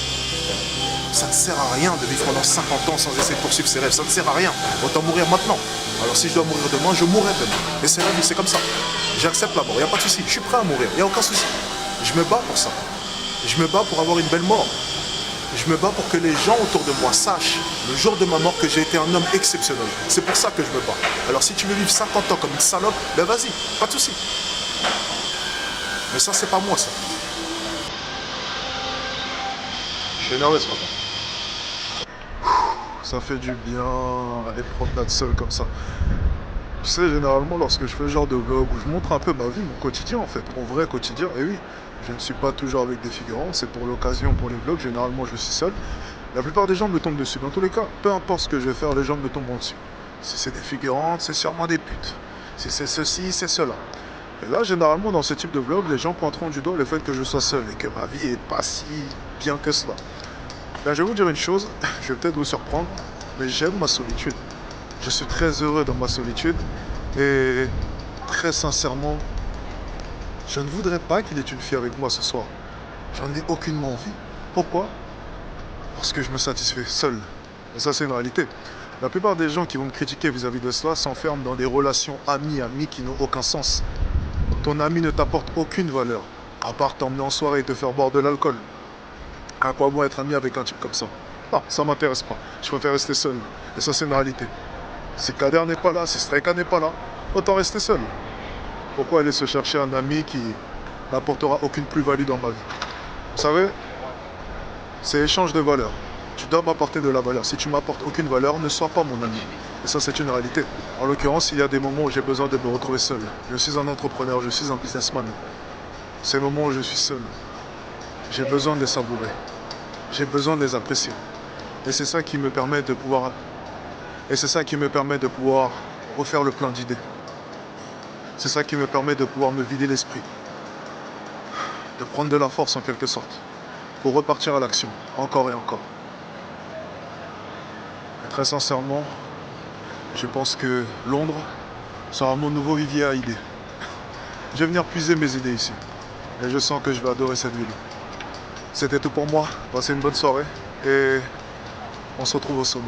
Ça ne sert à rien de vivre pendant 50 ans sans essayer de poursuivre ses rêves. Ça ne sert à rien. Autant mourir maintenant. Alors si je dois mourir demain, je mourrai demain. Et c'est la vie, c'est comme ça. J'accepte la mort, il n'y a pas de souci. Je suis prêt à mourir, il n'y a aucun souci. Je me bats pour ça. Je me bats pour avoir une belle mort. Je me bats pour que les gens autour de moi sachent, le jour de ma mort, que j'ai été un homme exceptionnel. C'est pour ça que je me bats. Alors si tu veux vivre 50 ans comme une salope, ben vas-y, pas de souci. Mais ça, c'est pas moi, ça. Je suis énervé ce matin. Ça fait du bien, aller promenade seul comme ça. Tu sais, généralement, lorsque je fais ce genre de vlog où je montre un peu ma vie, mon quotidien en fait, mon vrai quotidien, et oui, je ne suis pas toujours avec des figurants, c'est pour l'occasion, pour les vlogs, généralement je suis seul. La plupart des gens me tombent dessus. Dans tous les cas, peu importe ce que je vais faire, les gens me tombent dessus. Si c'est des figurantes, c'est sûrement des putes. Si c'est ceci, c'est cela. Et là, généralement, dans ce type de vlog, les gens pointeront du doigt le fait que je sois seul et que ma vie est pas si bien que cela. Là, je vais vous dire une chose, je vais peut-être vous surprendre, mais j'aime ma solitude. Je suis très heureux dans ma solitude et très sincèrement, je ne voudrais pas qu'il y ait une fille avec moi ce soir. J'en ai aucunement envie. Pourquoi? Parce que je me satisfais seul. Et ça, c'est une réalité. La plupart des gens qui vont me critiquer vis-à-vis de cela s'enferment dans des relations amis-amis qui n'ont aucun sens. Ton ami ne t'apporte aucune valeur, à part t'emmener en soirée et te faire boire de l'alcool. À quoi bon être ami avec un type comme ça? Non, ça m'intéresse pas. Je préfère rester seul. Et ça, c'est une réalité. Si Kader n'est pas là, si Streka n'est pas là, autant rester seul. Pourquoi aller se chercher un ami qui n'apportera aucune plus-value dans ma vie? Vous savez, c'est échange de valeur. Tu dois m'apporter de la valeur. Si tu m'apportes aucune valeur, ne sois pas mon ami. Et ça, c'est une réalité. En l'occurrence, il y a des moments où j'ai besoin de me retrouver seul. Je suis un entrepreneur, je suis un businessman. Ces moments où je suis seul, j'ai besoin de les savourer. J'ai besoin de les apprécier. Et c'est ça qui me permet de pouvoir... refaire le plein d'idées. C'est ça qui me permet de pouvoir me vider l'esprit. De prendre de la force en quelque sorte. Pour repartir à l'action. Encore et encore. Et très sincèrement, je pense que Londres sera mon nouveau vivier à idées. Je vais venir puiser mes idées ici. Et je sens que je vais adorer cette ville. C'était tout pour moi. Passez une bonne soirée. Et on se retrouve au sommet.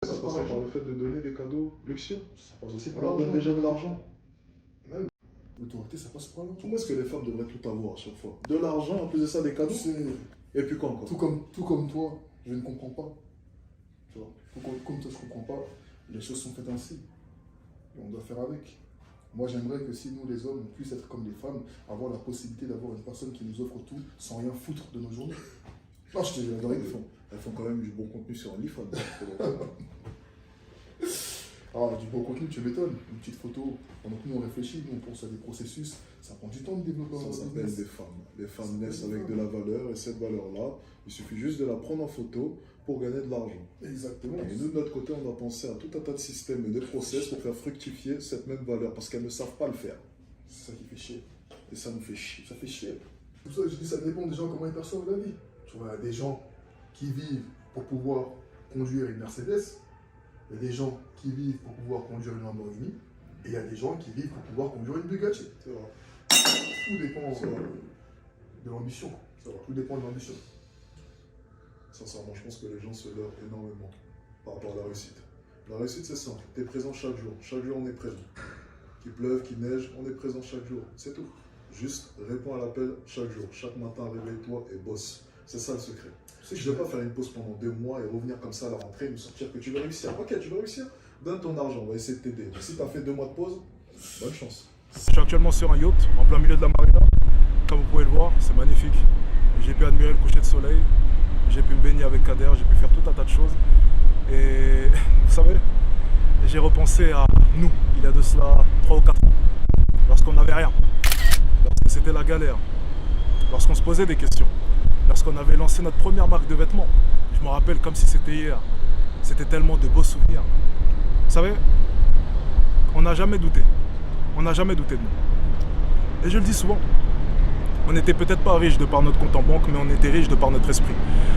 Ça passe par le fait de donner des cadeaux luxueux. Ça passe aussi On leur donne déjà de l'argent. Même l'autorité, ça passe par là. Pourquoi est-ce que les femmes devraient tout avoir à chaque fois? De l'argent, en plus de ça, des cadeaux. Et puis quoi encore? Tout comme toi, je ne comprends pas. Tu vois, comme toi, je ne comprends pas. Les choses sont faites ainsi. Et on doit faire avec. Moi, j'aimerais que si nous, les hommes, on puisse être comme les femmes, avoir la possibilité d'avoir une personne qui nous offre tout sans rien foutre de nos journées. Non, je te dis la vérité. Elles font quand même du bon contenu sur OnlyFans. Ah, du bon contenu, tu m'étonnes. Une petite photo. Pendant que nous, on réfléchit, nous, on pense à des processus. Ça prend du temps de développer un Ça s'appelle business. des femmes. Les femmes naissent avec de la valeur et cette valeur-là, il suffit juste de la prendre en photo pour gagner de l'argent. Exactement. Et nous, de notre côté, on doit penser à tout un tas de systèmes et de process pour faire fructifier cette même valeur parce qu'elles ne savent pas le faire. C'est ça qui fait chier. Et ça nous fait chier. Ça fait chier. C'est pour ça que je dis ça dépend des gens comment ils perçoivent la vie. Tu vois, il y a des gens qui vivent pour pouvoir conduire une Mercedes. Il y a des gens qui vivent pour pouvoir conduire une Lamborghini. Et il y a des gens qui vivent pour pouvoir conduire une Bugatti. C'est vrai. Tout dépend C'est vrai. de l'ambition. C'est vrai. Tout dépend de l'ambition. Sincèrement, je pense que les gens se leurrent énormément par rapport à la réussite. La réussite, c'est simple. Tu es présent chaque jour. Chaque jour, on est présent. Qu'il pleuve, qu'il neige, on est présent chaque jour. C'est tout. Juste réponds à l'appel chaque jour. Chaque matin, réveille-toi et bosse. C'est ça le secret. Je ne vais pas faire une pause pendant 2 mois et revenir comme ça à la rentrée et nous sortir que tu veux réussir. Ok, tu veux réussir? Donne ton argent, on va essayer de t'aider. Si tu as fait 2 mois de pause, bonne chance. Je suis actuellement sur un yacht en plein milieu de la marina. Comme vous pouvez le voir, c'est magnifique. J'ai pu admirer le coucher de soleil. j'ai pu me baigner avec Kader, j'ai pu faire tout un tas de choses. Et vous savez, j'ai repensé à nous, il y a de cela 3 ou 4 ans, lorsqu'on n'avait rien, lorsque c'était la galère, lorsqu'on se posait des questions, lorsqu'on avait lancé notre première marque de vêtements. Je me rappelle comme si c'était hier. C'était tellement de beaux souvenirs. Vous savez, on n'a jamais douté. On n'a jamais douté de nous. Et je le dis souvent, on n'était peut-être pas riche de par notre compte en banque, mais on était riche de par notre esprit.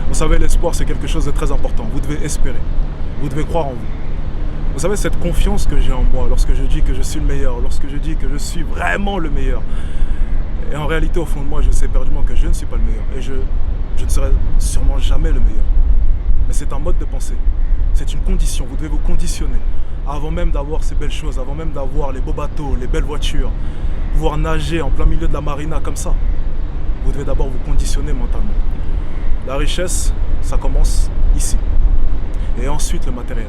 Vous savez, l'espoir, c'est quelque chose de très important. Vous devez espérer. Vous devez croire en vous. Vous savez, cette confiance que j'ai en moi, lorsque je dis que je suis le meilleur, lorsque je dis que je suis vraiment le meilleur. Et en réalité, au fond de moi, je sais perdument que je ne suis pas le meilleur. Et je ne serai sûrement jamais le meilleur. Mais c'est un mode de pensée. C'est une condition. Vous devez vous conditionner. Avant même d'avoir ces belles choses, avant même d'avoir les beaux bateaux, les belles voitures, pouvoir nager en plein milieu de la marina comme ça, vous devez d'abord vous conditionner mentalement. La richesse, ça commence ici. Et ensuite le matériel.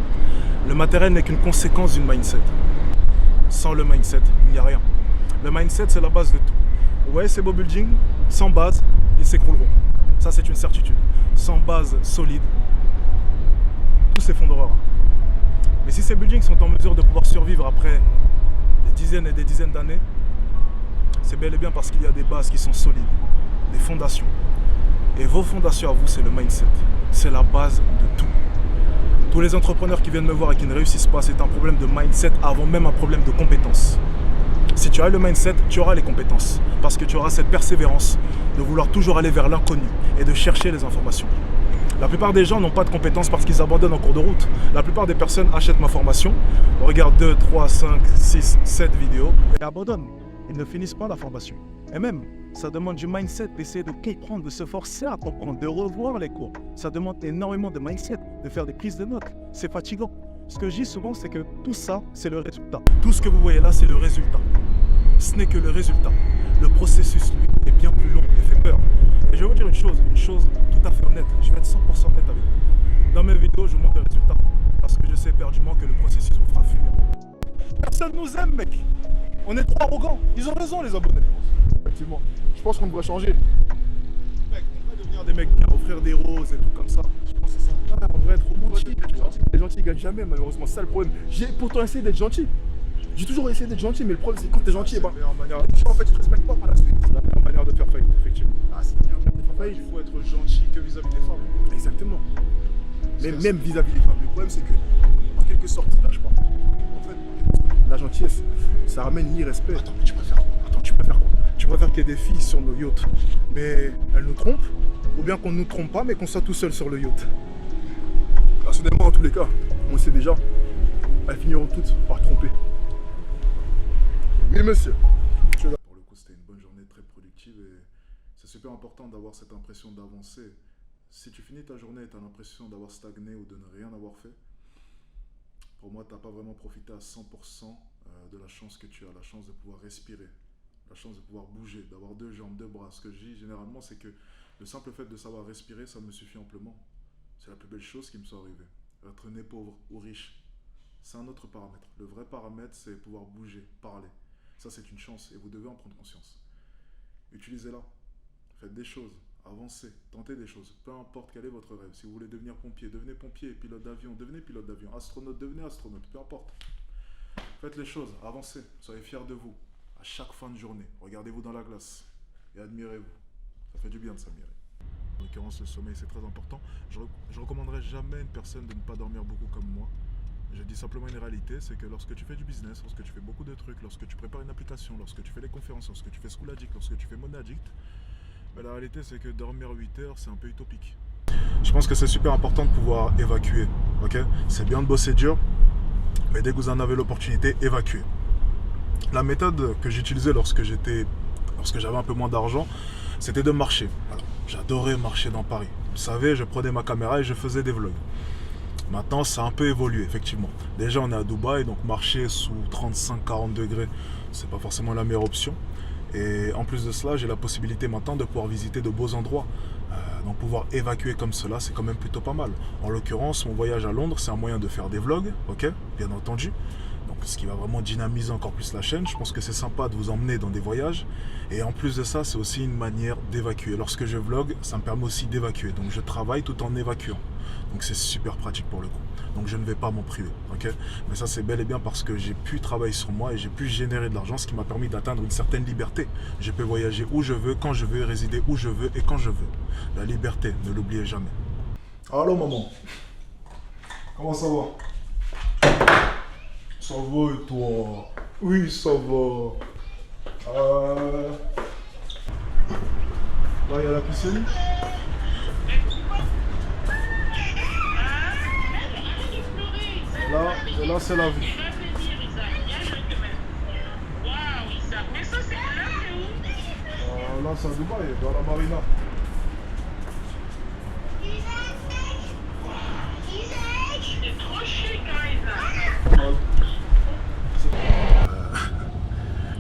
Le matériel n'est qu'une conséquence d'une mindset. Sans le mindset, il n'y a rien. Le mindset, c'est la base de tout. Vous voyez ces beaux buildings, sans base, ils s'écrouleront. Ça, c'est une certitude. Sans base solide, tout s'effondrera. Mais si ces buildings sont en mesure de pouvoir survivre après des dizaines et des dizaines d'années, c'est bel et bien parce qu'il y a des bases qui sont solides, des fondations. Et vos fondations à vous, c'est le mindset. C'est la base de tout. Tous les entrepreneurs qui viennent me voir et qui ne réussissent pas, c'est un problème de mindset avant même un problème de compétence. Si tu as le mindset, tu auras les compétences. Parce que tu auras cette persévérance de vouloir toujours aller vers l'inconnu et de chercher les informations. La plupart des gens n'ont pas de compétences parce qu'ils abandonnent en cours de route. La plupart des personnes achètent ma formation, regardent 2, 3, 5, 6, 7 vidéos et abandonnent. Ils ne finissent pas la formation. Et même, ça demande du mindset d'essayer de comprendre, de se forcer à comprendre, de revoir les cours. Ça demande énormément de mindset, de faire des prises de notes. C'est fatigant. Ce que je dis souvent, c'est que tout ça, c'est le résultat. Tout ce que vous voyez là, c'est le résultat. Ce n'est que le résultat. Le processus, lui, est bien plus long et fait peur. Et je vais vous dire une chose tout à fait honnête. Je vais être 100% honnête avec vous. Dans mes vidéos, je vous montre le résultat. Parce que je sais perdument que le processus vous fera fuir. Personne nous aime, mec. On est trop arrogants. Ils ont raison, les abonnés. Effectivement. Je pense qu'on devrait changer. Mec, on devrait devenir des mecs qui offrir des roses et tout comme ça. Je pense que c'est ça. Ah, on devrait être romantique. Les gentils ne gagnent jamais, malheureusement. C'est ça le problème. J'ai pourtant essayé d'être gentil. J'ai toujours essayé d'être gentil, mais le problème c'est que quand t'es gentil, bah, en fait, tu te respectes pas par la suite. C'est la meilleure manière de faire faillite, effectivement. Ah, c'est la meilleure manière de faire faillite. Il faut être gentil que vis-à-vis des femmes. Exactement. Mais même vis-à-vis des femmes. Le problème c'est que, en quelque sorte, là je parle. En fait, la gentillesse, ça ramène l'irrespect. Attends, mais tu préfères quoi? Tu préfères qu'il y ait des filles sur nos yachts, mais elles nous trompent, ou bien qu'on ne nous trompe pas, mais qu'on soit tout seul sur le yacht. Personnellement, en tous les cas, on le sait déjà, elles finiront toutes par tromper. Oui, monsieur. Pour le coup, c'était une bonne journée très productive et c'est super important d'avoir cette impression d'avancer. Si tu finis ta journée et tu as l'impression d'avoir stagné ou de ne rien avoir fait, pour moi, tu n'as pas vraiment profité à 100% de la chance que tu as, la chance de pouvoir respirer, la chance de pouvoir bouger, d'avoir 2 jambes, 2 bras. Ce que je dis généralement, c'est que le simple fait de savoir respirer, ça me suffit amplement. C'est la plus belle chose qui me soit arrivée. Être né pauvre ou riche, c'est un autre paramètre. Le vrai paramètre, c'est pouvoir bouger, parler. Ça, c'est une chance et vous devez en prendre conscience. Utilisez-la. Faites des choses. Avancez. Tentez des choses. Peu importe quel est votre rêve. Si vous voulez devenir pompier, devenez pompier. Pilote d'avion, devenez pilote d'avion. Astronaute, devenez astronaute. Peu importe. Faites les choses. Avancez. Soyez fiers de vous. À chaque fin de journée, regardez-vous dans la glace et admirez-vous. Ça fait du bien de s'admirer. En l'occurrence, le sommeil, c'est très important. Je recommanderais jamais à une personne de ne pas dormir beaucoup comme moi. Je dis simplement une réalité, c'est que lorsque tu fais du business, lorsque tu fais beaucoup de trucs, lorsque tu prépares une application, lorsque tu fais des conférences, lorsque tu fais School Addict, lorsque tu fais Money Addict, la réalité c'est que dormir 8 heures, c'est un peu utopique. Je pense que c'est super important de pouvoir évacuer, ok? C'est bien de bosser dur, mais dès que vous en avez l'opportunité, évacuez. La méthode que j'utilisais lorsque j'avais un peu moins d'argent, c'était de marcher. Voilà. J'adorais marcher dans Paris. Vous savez, je prenais ma caméra et je faisais des vlogs. Maintenant, ça a un peu évolué, effectivement. Déjà, on est à Dubaï, donc marcher sous 35-40 degrés, c'est pas forcément la meilleure option. Et en plus de cela, j'ai la possibilité maintenant de pouvoir visiter de beaux endroits. Donc pouvoir évacuer comme cela, c'est quand même plutôt pas mal. En l'occurrence, mon voyage à Londres, c'est un moyen de faire des vlogs, ok, bien entendu. Donc ce qui va vraiment dynamiser encore plus la chaîne. Je pense que c'est sympa de vous emmener dans des voyages. Et en plus de ça, c'est aussi une manière d'évacuer. Lorsque je vlog, ça me permet aussi d'évacuer. Donc je travaille tout en évacuant. Donc c'est super pratique pour le coup. Donc je ne vais pas m'en priver, ok? Mais ça c'est bel et bien parce que j'ai pu travailler sur moi et j'ai pu générer de l'argent, ce qui m'a permis d'atteindre une certaine liberté. Je peux voyager où je veux, quand je veux, résider où je veux et quand je veux. La liberté, ne l'oubliez jamais. Allô maman. Comment ça va? Ça va et toi? Oui, ça va. Là, il y a la piscine. Là c'est la vue. Là, c'est à Dubaï, dans la marina.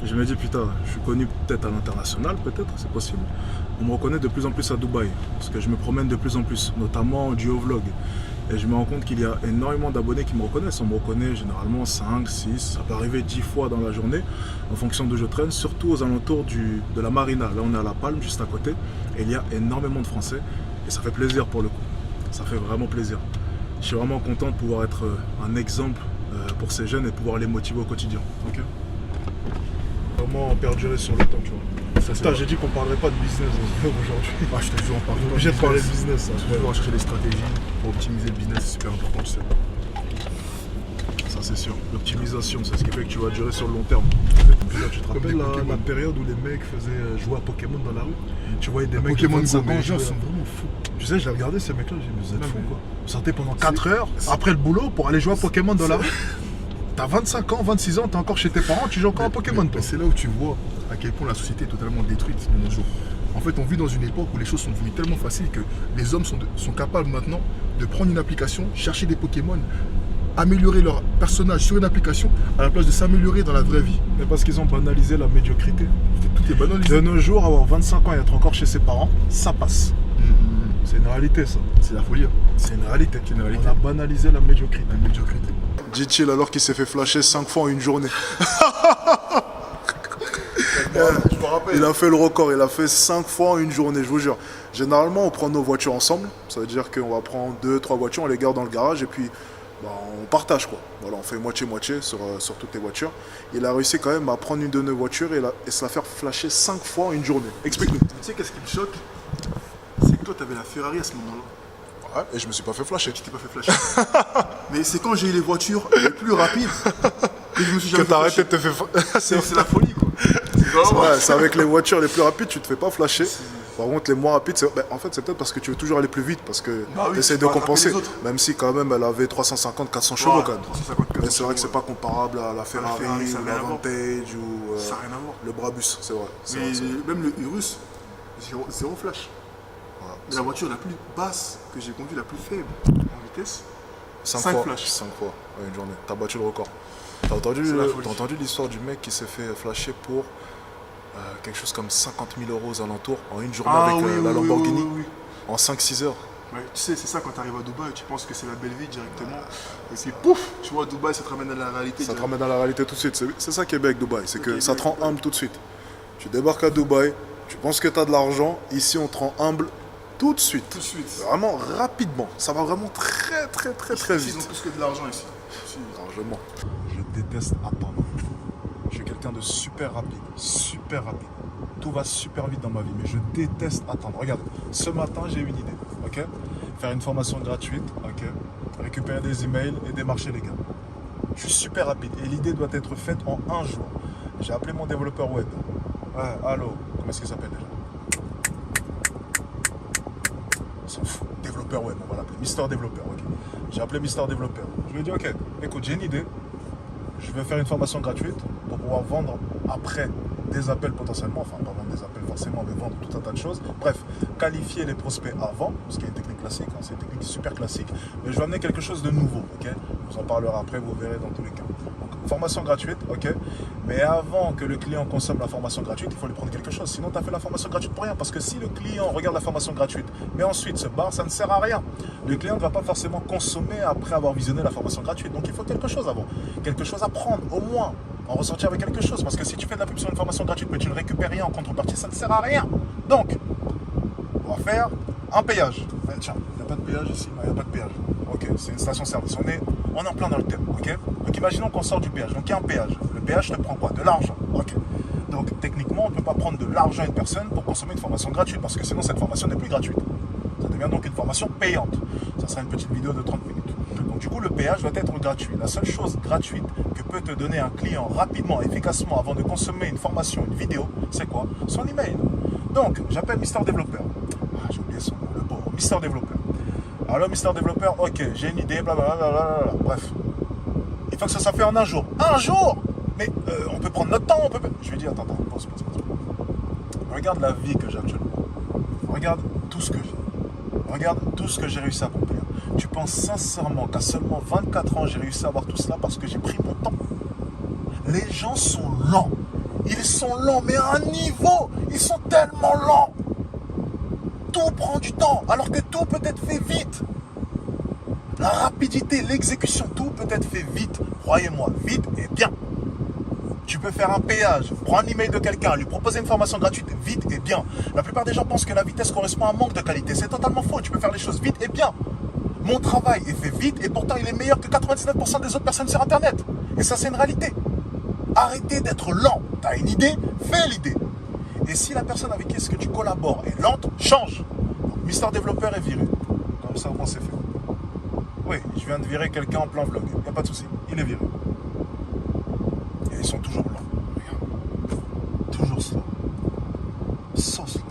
Je me dis putain, je suis connu peut-être à l'international, peut-être, c'est possible. On me reconnaît de plus en plus à Dubaï, parce que je me promène de plus en plus, notamment du vlog. Et je me rends compte qu'il y a énormément d'abonnés qui me reconnaissent. On me reconnaît généralement 5, 6, ça peut arriver 10 fois dans la journée, en fonction d'où je traîne, surtout aux alentours de la marina. Là on est à La Palme, juste à côté, et il y a énormément de Français, et ça fait plaisir pour le coup. Ça fait vraiment plaisir. Je suis vraiment content de pouvoir être un exemple pour ces jeunes et de pouvoir les motiver au quotidien. Okay, vraiment perdurer sur le temps, tu vois. Putain, j'ai dit qu'on parlerait pas de business aujourd'hui. Ah, je te jure, on parle On est obligé de parler de business. On doit chercher des stratégies pour optimiser le business, c'est super important, tu sais. Ça c'est sûr. L'optimisation, c'est ce qui fait que tu vas durer sur le long terme. Tu te rappelles la période où les mecs faisaient jouer à Pokémon dans la rue? Tu voyais des mecs Pokémon de 25 Go, ans les gens jouer. sont vraiment fous. Tu sais, je les regardais ces mecs-là, j'ai dit, mais vous êtes fous mais- quoi. Vous sortez pendant 4 heures après le boulot pour aller jouer à Pokémon dans la rue. T'as 25 ans, 26 ans, t'es encore chez tes parents, tu joues encore à Pokémon toi. Mais c'est là où tu vois à quel point la société est totalement détruite de nos jours. En fait, on vit dans une époque où les choses sont devenues tellement faciles que les hommes sont capables maintenant de prendre une application, chercher des Pokémon, améliorer leur personnage sur une application à la place de s'améliorer dans la vraie vie. Mais parce qu'ils ont banalisé la médiocrité. Tout est banalisé. De nos jours, avoir 25 ans et être encore chez ses parents, ça passe. C'est une réalité ça. C'est la folie. C'est une réalité. C'est une réalité. On a banalisé la médiocrité. La médiocrité. Dit-il alors qu'il s'est fait flasher 5 fois en une journée. Je me rappelle. Il a fait le record, il a fait 5 fois en une journée, je vous jure. Généralement, on prend nos voitures ensemble. Ça veut dire qu'on va prendre 2-3 voitures, on les garde dans le garage et puis bah, on partage quoi. Voilà, on fait moitié-moitié sur toutes les voitures. Il a réussi quand même à prendre une de nos voitures et se la faire flasher 5 fois en une journée. Explique-nous. Tu sais qu'est-ce qui me choque? C'est que toi, tu avais la Ferrari à ce moment-là. Ouais, et je me suis pas fait flasher. Tu t'es pas fait flasher. Mais c'est quand j'ai eu les voitures les plus rapides que je me suis Que jamais t'as fait arrêté flasher. de te faire. C'est la folie quoi. C'est vraiment- Ouais, c'est avec les voitures les plus rapides, tu te fais pas flasher. Par contre, les moins rapides, en fait, c'est peut-être parce que tu veux toujours aller plus vite, parce que Bah oui, tu essaies tu de vas attraper compenser. les autres. Même si, quand même, elle avait 350, 400 chevaux, Ouais, quand même. 350, 400 Mais c'est vrai que c'est chevaux, pas comparable à la Ferrari, Ferrari, ça ou n'a la rien à voir. Vantage, ou Ça n'a rien à voir. le Brabus, c'est vrai. C'est Mais vrai, c'est vrai. même le Urus, zéro flash. Ouais, Mais la voiture la plus basse que j'ai conduite, la plus faible en vitesse, 5 5 fois, flashs. 5 fois en une journée. T'as battu le record. T'as entendu, C'est la folie. t'as entendu l'histoire du mec qui s'est fait flasher pour quelque chose comme 50 000 € aux alentours en une journée avec la Lamborghini oui. en 5-6 heures. Ouais, tu sais, c'est ça quand tu arrives à Dubaï, tu penses que c'est la belle vie directement. Et c'est pouf, tu vois, Dubaï, ça te ramène à la réalité. Ça te ramène à la réalité tout de suite. C'est ça qui est bien avec Dubaï, c'est que ça te rend humble tout de suite. Tu débarques à Dubaï, tu penses que tu as de l'argent, ici on te rend humble tout de suite. Tout de suite. Vraiment rapidement. Ça va vraiment très Ils vite. ont plus que de l'argent ici. Largement. Je déteste attendre. Je suis quelqu'un de super rapide. Tout va super vite dans ma vie, mais je déteste attendre. Regarde, ce matin j'ai une idée, ok? Faire une formation gratuite, ok? Récupérer des emails et démarcher les gars. Je suis super rapide et l'idée doit être faite en un jour. J'ai appelé mon développeur web. Ouais, allô, comment est-ce qu'il s'appelle déjà? On s'en fout. Développeur web, on va l'appeler. Mister Développeur, ok. J'ai appelé Mister Développeur. Je lui ai dit, ok, écoute, j'ai une idée. Je vais faire une formation gratuite pour pouvoir vendre après des appels potentiellement, enfin pas vendre des appels forcément, mais vendre tout un tas de choses. Bref, qualifier les prospects avant, ce qui est une technique classique, hein, c'est une technique super classique. Mais je vais amener quelque chose de nouveau, ok? Je vous en parlerai après, vous verrez dans tous les cas. Donc, formation gratuite, ok? Mais avant que le client consomme la formation gratuite, il faut lui prendre quelque chose. Sinon, tu as fait la formation gratuite pour rien. Parce que si le client regarde la formation gratuite, mais ensuite se barre, ça ne sert à rien. Le client ne va pas forcément consommer après avoir visionné la formation gratuite. Donc, il faut quelque chose avant. Quelque chose à prendre, au moins. en ressortir avec quelque chose. Parce que si tu fais de la pub sur une formation gratuite mais tu ne récupères rien en contrepartie, ça ne sert à rien. Donc, on va faire un péage. Tiens, il n'y a pas de péage ici, il n'y a pas de péage. Ok, c'est une station-service. On est en plein dans le thème, ok. Donc imaginons qu'on sort du péage. Donc il y a un péage. Le péage te prend quoi? De l'argent. Ok. Donc techniquement, on ne peut pas prendre de l'argent à une personne pour consommer une formation gratuite, parce que sinon cette formation n'est plus gratuite. Ça devient donc une formation payante. Ça sera une petite vidéo de 30 minutes. Donc du coup, le péage doit être gratuit. La seule chose gratuite que peut te donner un client rapidement, efficacement, avant de consommer une formation, une vidéo, c'est quoi? Son email. Donc, j'appelle Mister Développeur. Ah, j'ai oublié son nom, le pauvre. Mister Développeur. Alors, Mister Développeur, ok, j'ai une idée, blablabla. Bref. Il faut que ça soit fait en un jour. Un jour! Mais on peut prendre notre temps, on peut... Je lui dis, attends, pause. Regarde la vie que j'ai actuellement. Regarde tout ce que j'ai. Regarde tout ce que j'ai réussi à accomplir. Tu penses sincèrement qu'à seulement 24 ans, j'ai réussi à avoir tout cela parce que j'ai pris mon temps? Les gens sont lents. Ils sont lents, mais à un niveau, ils sont tellement lents. Tout prend du temps, alors que tout peut être fait vite. La rapidité, l'exécution, tout peut être fait vite. Croyez-moi, vite et bien. Tu peux faire un péage, prendre un email de quelqu'un, lui proposer une formation gratuite, vite et bien. La plupart des gens pensent que la vitesse correspond à un manque de qualité. C'est totalement faux. Tu peux faire les choses vite et bien. Mon travail est fait vite et pourtant il est meilleur que 99% des autres personnes sur Internet. Et ça, c'est une réalité. Arrêtez d'être lent. Tu as une idée, fais l'idée. Et si la personne avec qui est-ce que tu collabores est lente, change. Donc, Mister Développeur est viré. Comme ça, au moins, c'est fait. Oui, je viens de virer quelqu'un en plein vlog. Il n'y a pas de souci. Il est viré. Et ils sont toujours lents. Regarde. Toujours cela. Sans cela.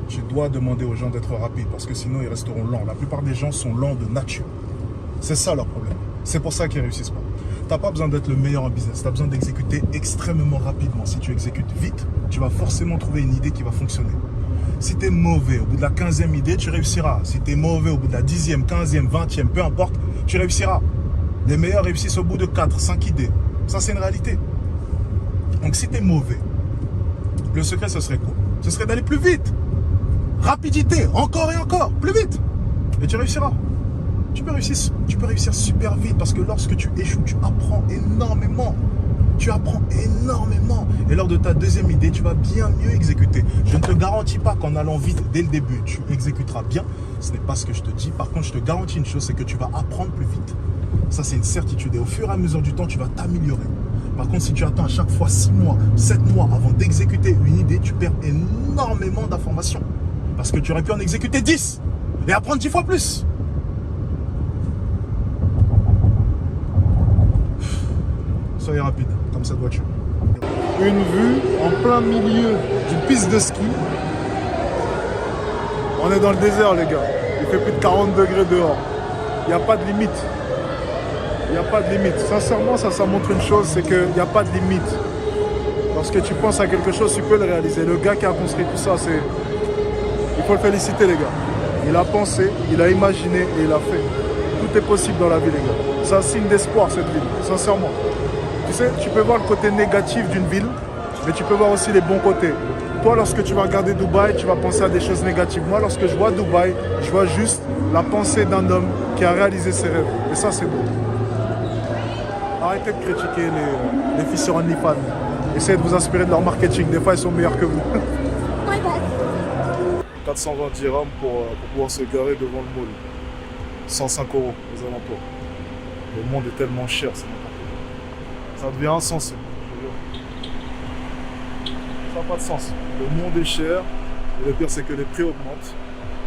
Je dois demander aux gens d'être rapides parce que sinon, ils resteront lents. La plupart des gens sont lents de nature. C'est ça leur problème. C'est pour ça qu'ils ne réussissent pas. Tu n'as pas besoin d'être le meilleur en business. Tu as besoin d'exécuter extrêmement rapidement. Si tu exécutes vite, tu vas forcément trouver une idée qui va fonctionner. Si tu es mauvais, au bout de la 15e idée, tu réussiras. Si tu es mauvais, au bout de la 10e, 15e, 20e, peu importe, tu réussiras. Les meilleurs réussissent au bout de 4, 5 idées. Ça, c'est une réalité. Donc, si tu es mauvais, le secret, ce serait quoi? Ce serait d'aller plus vite. Rapidité, encore et encore, plus vite. Et tu réussiras. Tu peux réussir super vite parce que lorsque tu échoues, tu apprends énormément. Tu apprends énormément. Et lors de ta deuxième idée, tu vas bien mieux exécuter. Je ne te garantis pas qu'en allant vite dès le début, tu exécuteras bien. Ce n'est pas ce que je te dis. Par contre, je te garantis une chose, c'est que tu vas apprendre plus vite. Ça, c'est une certitude. Et au fur et à mesure du temps, tu vas t'améliorer. Par contre, si tu attends à chaque fois 6 mois, 7 mois avant d'exécuter une idée, tu perds énormément d'informations. Parce que tu aurais pu en exécuter 10 et apprendre 10 fois plus. Soyez rapide, comme cette voiture. Une vue en plein milieu d'une piste de ski. On est dans le désert, les gars. Il fait plus de 40 degrés dehors. Il n'y a pas de limite. Il n'y a pas de limite. Sincèrement, ça montre une chose, c'est qu'il n'y a pas de limite. Lorsque tu penses à quelque chose, tu peux le réaliser. Le gars qui a construit tout ça, c'est... Il faut le féliciter, les gars. Il a pensé, il a imaginé et il a fait. Tout est possible dans la vie, les gars. C'est un signe d'espoir, cette ville. Sincèrement. Tu sais, tu peux voir le côté négatif d'une ville, mais tu peux voir aussi les bons côtés. Toi, lorsque tu vas regarder Dubaï, tu vas penser à des choses négatives. Moi, lorsque je vois Dubaï, je vois juste la pensée d'un homme qui a réalisé ses rêves. Et ça, c'est beau. Arrêtez de critiquer les filles sur OnlyFans. Essayez de vous inspirer de leur marketing. Des fois, ils sont meilleurs que vous. 420 dirhams pour pouvoir se garer devant le mall. 105 € aux alentours. Le monde est tellement cher, c'est n'importe quoi. Ça devient insensé. Ça n'a pas de sens. Le monde est cher. Et le pire, c'est que les prix augmentent.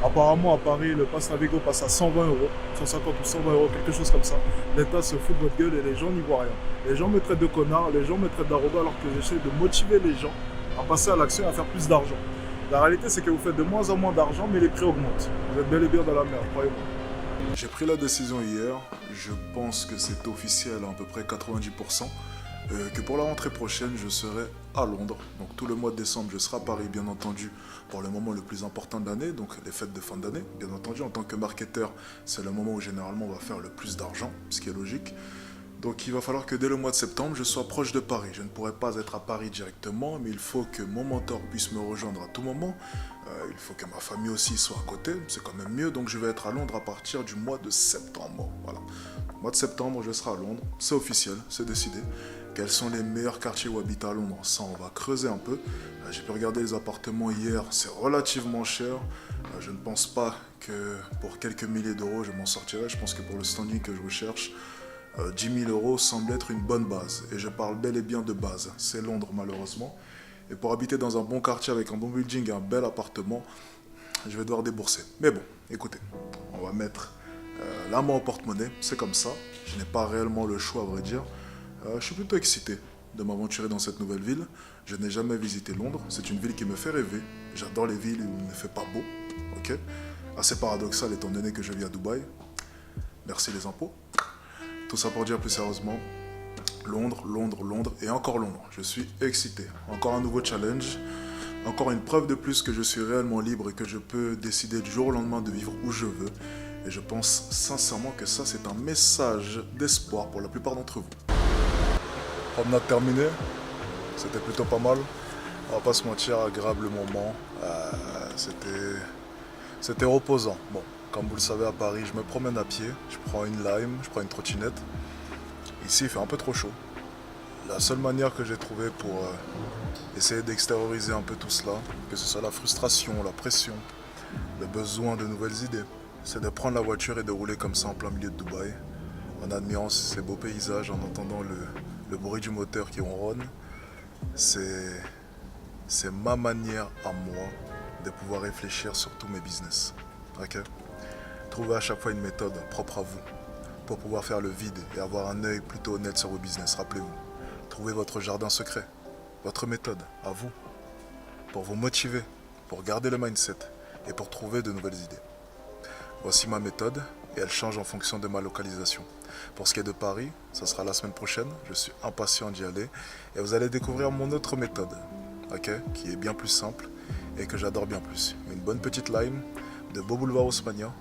Apparemment, à Paris, le pass Navigo passe à 120 €, 150 ou 120 €, quelque chose comme ça. L'État se fout de votre gueule et les gens n'y voient rien. Les gens me traitent de connard, les gens me traitent d'arrogant alors que j'essaie de motiver les gens à passer à l'action et à faire plus d'argent. La réalité, c'est que vous faites de moins en moins d'argent, mais les prix augmentent. Vous êtes bel et bien dans la merde, croyez-moi. J'ai pris la décision hier, je pense que c'est officiel à peu près 90%, que pour la rentrée prochaine, je serai à Londres. Donc tout le mois de décembre, je serai à Paris, bien entendu, pour le moment le plus important de l'année, donc les fêtes de fin d'année. Bien entendu, en tant que marketeur, c'est le moment où généralement on va faire le plus d'argent, ce qui est logique. Donc il va falloir que dès le mois de septembre, je sois proche de Paris. Je ne pourrai pas être à Paris directement, mais il faut que mon mentor puisse me rejoindre à tout moment. Il faut que ma famille aussi soit à côté, c'est quand même mieux. Donc je vais être à Londres à partir du mois de septembre. Voilà. Au mois de septembre, je serai à Londres, c'est officiel, c'est décidé. Quels sont les meilleurs quartiers où habiter à Londres? Ça, on va creuser un peu. J'ai pu regarder les appartements hier, c'est relativement cher. Je ne pense pas que pour quelques milliers d'euros, je m'en sortirai. Je pense que pour le standing que je recherche, 10 000 euros semble être une bonne base. Et je parle bel et bien de base. C'est Londres, malheureusement. Et pour habiter dans un bon quartier avec un bon building et un bel appartement, je vais devoir débourser. Mais bon, écoutez, on va mettre la main au porte-monnaie. C'est comme ça. Je n'ai pas réellement le choix, à vrai dire. Je suis plutôt excité de m'aventurer dans cette nouvelle ville. Je n'ai jamais visité Londres. C'est une ville qui me fait rêver. J'adore les villes où il ne fait pas beau. Ok, assez paradoxal étant donné que je vis à Dubaï. Merci les impôts. Tout ça pour dire plus sérieusement, Londres, Londres, Londres et encore Londres. Je suis excité. Encore un nouveau challenge. Encore une preuve de plus que je suis réellement libre et que je peux décider du jour au lendemain de vivre où je veux. Et je pense sincèrement que ça, c'est un message d'espoir pour la plupart d'entre vous. Promenade terminée. C'était plutôt pas mal. On va pas se mentir, agréable moment. C'était reposant. Bon, comme vous le savez, à Paris, je me promène à pied. Je prends une lime, je prends une trottinette. Ici, il fait un peu trop chaud. La seule manière que j'ai trouvée pour essayer d'extérioriser un peu tout cela, que ce soit la frustration, la pression, le besoin de nouvelles idées, c'est de prendre la voiture et de rouler comme ça en plein milieu de Dubaï, en admirant ces beaux paysages, en entendant le bruit du moteur qui ronronne. C'est ma manière à moi de pouvoir réfléchir sur tous mes business. Ok? Trouvez à chaque fois une méthode propre à vous pour pouvoir faire le vide et avoir un œil plutôt honnête sur vos business. Rappelez-vous, trouvez votre jardin secret, votre méthode à vous, pour vous motiver, pour garder le mindset et pour trouver de nouvelles idées. Voici ma méthode et elle change en fonction de ma localisation. Pour ce qui est de Paris, ça sera la semaine prochaine. Je suis impatient d'y aller et vous allez découvrir mon autre méthode, ok, qui est bien plus simple et que j'adore bien plus. Une bonne petite lime, de beaux boulevards haussmanniens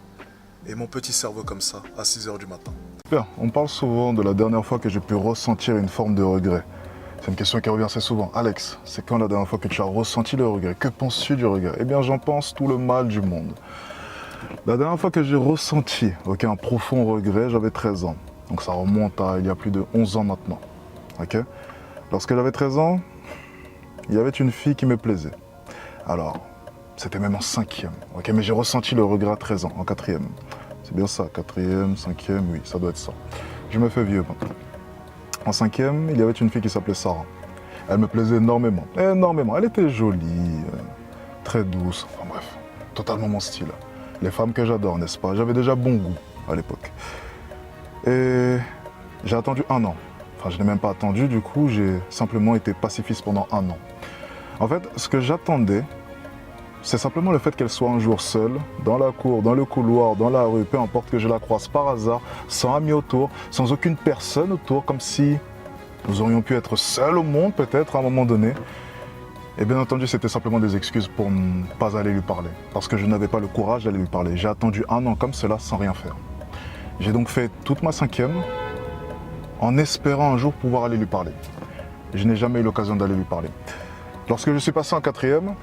et mon petit cerveau comme ça à 6 h du matin. Bien, on parle souvent de la dernière fois que j'ai pu ressentir une forme de regret. C'est une question qui revient assez souvent. Alex, c'est quand la dernière fois que tu as ressenti le regret? Que penses-tu du regret? Eh bien, j'en pense tout le mal du monde. La dernière fois que j'ai ressenti un profond regret, j'avais 13 ans. Donc ça remonte à il y a plus de 11 ans maintenant. Okay. Lorsque j'avais 13 ans, il y avait une fille qui me plaisait. Alors, c'était même en 5e. Okay, mais j'ai ressenti le regret à 13 ans, en 4e. C'est bien ça, 4e, 5e, oui, ça doit être ça. Je me fais vieux maintenant. En 5e, il y avait une fille qui s'appelait Sarah. Elle me plaisait énormément, énormément. Elle était jolie, très douce, enfin bref, totalement mon style. Les femmes que j'adore, n'est-ce pas? J'avais déjà bon goût à l'époque. Et j'ai attendu 1 an. Enfin, je n'ai même pas attendu, du coup, j'ai simplement été pacifiste pendant 1 an. En fait, ce que j'attendais, c'est simplement le fait qu'elle soit un jour seule, dans la cour, dans le couloir, dans la rue, peu importe que je la croise par hasard, sans amis autour, sans aucune personne autour, comme si nous aurions pu être seuls au monde, peut-être, à un moment donné. Et bien entendu, c'était simplement des excuses pour ne pas aller lui parler, parce que je n'avais pas le courage d'aller lui parler. J'ai attendu 1 an comme cela, sans rien faire. J'ai donc fait toute ma 5e, en espérant un jour pouvoir aller lui parler. Je n'ai jamais eu l'occasion d'aller lui parler. Lorsque je suis passé en 4e,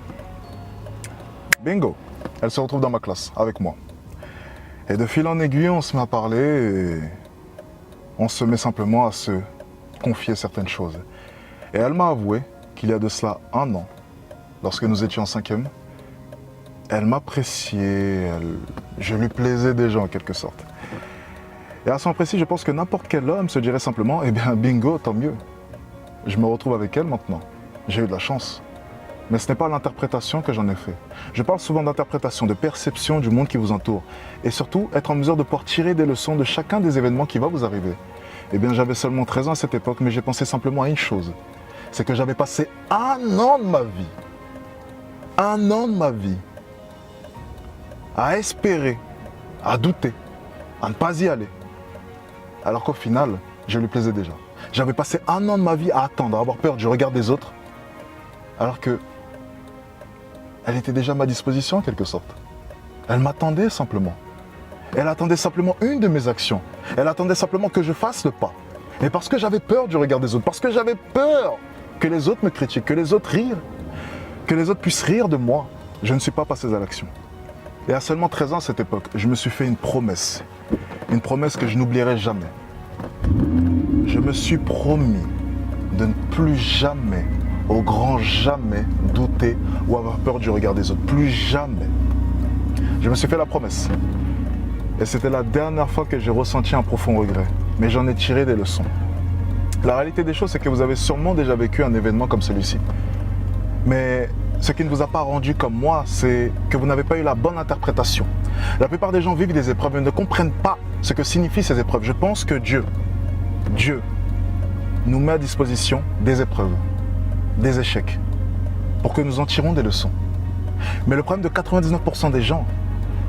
bingo, elle se retrouve dans ma classe, avec moi. Et de fil en aiguille, on se met à parler et on se met simplement à se confier certaines choses. Et elle m'a avoué qu'il y a de cela 1 an, lorsque nous étions en 5e, elle m'appréciait, je lui plaisais déjà en quelque sorte. Et à ce moment précis, je pense que n'importe quel homme se dirait simplement, eh bien bingo, tant mieux. Je me retrouve avec elle maintenant. J'ai eu de la chance. Mais ce n'est pas l'interprétation que j'en ai fait. Je parle souvent d'interprétation, de perception du monde qui vous entoure. Et surtout, être en mesure de pouvoir tirer des leçons de chacun des événements qui va vous arriver. Eh bien, j'avais seulement 13 ans à cette époque, mais j'ai pensé simplement à une chose. C'est que j'avais passé 1 an de ma vie, 1 an de ma vie, à espérer, à douter, à ne pas y aller. Alors qu'au final, je lui plaisais déjà. J'avais passé 1 an de ma vie à attendre, à avoir peur du regard des autres, alors que elle était déjà à ma disposition en quelque sorte. Elle m'attendait simplement. Elle attendait simplement une de mes actions. Elle attendait simplement que je fasse le pas. Et parce que j'avais peur du regard des autres, parce que j'avais peur que les autres me critiquent, que les autres rient, que les autres puissent rire de moi, je ne suis pas passé à l'action. Et à seulement 13 ans à cette époque, je me suis fait une promesse que je n'oublierai jamais. Je me suis promis de ne plus jamais, au grand jamais, douter ou avoir peur du regard des autres. Plus jamais. Je me suis fait la promesse. Et c'était la dernière fois que j'ai ressenti un profond regret. Mais j'en ai tiré des leçons. La réalité des choses, c'est que vous avez sûrement déjà vécu un événement comme celui-ci. Mais ce qui ne vous a pas rendu comme moi, c'est que vous n'avez pas eu la bonne interprétation. La plupart des gens vivent des épreuves et ne comprennent pas ce que signifient ces épreuves. Je pense que Dieu nous met à disposition des épreuves, des échecs, pour que nous en tirons des leçons. Mais le problème de 99% des gens,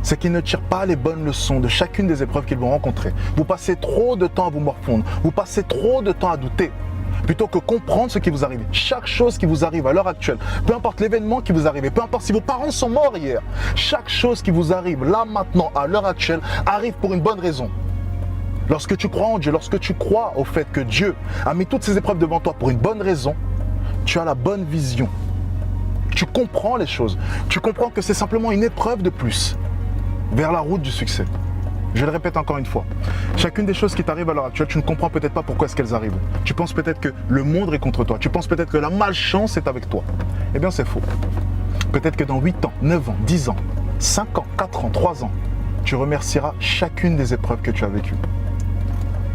c'est qu'ils ne tirent pas les bonnes leçons de chacune des épreuves qu'ils vont rencontrer. Vous passez trop de temps à vous morfondre, vous passez trop de temps à douter, plutôt que comprendre ce qui vous arrive. Chaque chose qui vous arrive à l'heure actuelle, peu importe l'événement qui vous arrive, peu importe si vos parents sont morts hier, chaque chose qui vous arrive là, maintenant, à l'heure actuelle, arrive pour une bonne raison. Lorsque tu crois en Dieu, lorsque tu crois au fait que Dieu a mis toutes ces épreuves devant toi pour une bonne raison, tu as la bonne vision. Tu comprends les choses. Tu comprends que c'est simplement une épreuve de plus vers la route du succès. Je le répète encore une fois. Chacune des choses qui t'arrivent à l'heure actuelle, tu ne comprends peut-être pas pourquoi est-ce qu'elles arrivent. Tu penses peut-être que le monde est contre toi. Tu penses peut-être que la malchance est avec toi. Eh bien, c'est faux. Peut-être que dans 8 ans, 9 ans, 10 ans, 5 ans, 4 ans, 3 ans, tu remercieras chacune des épreuves que tu as vécues.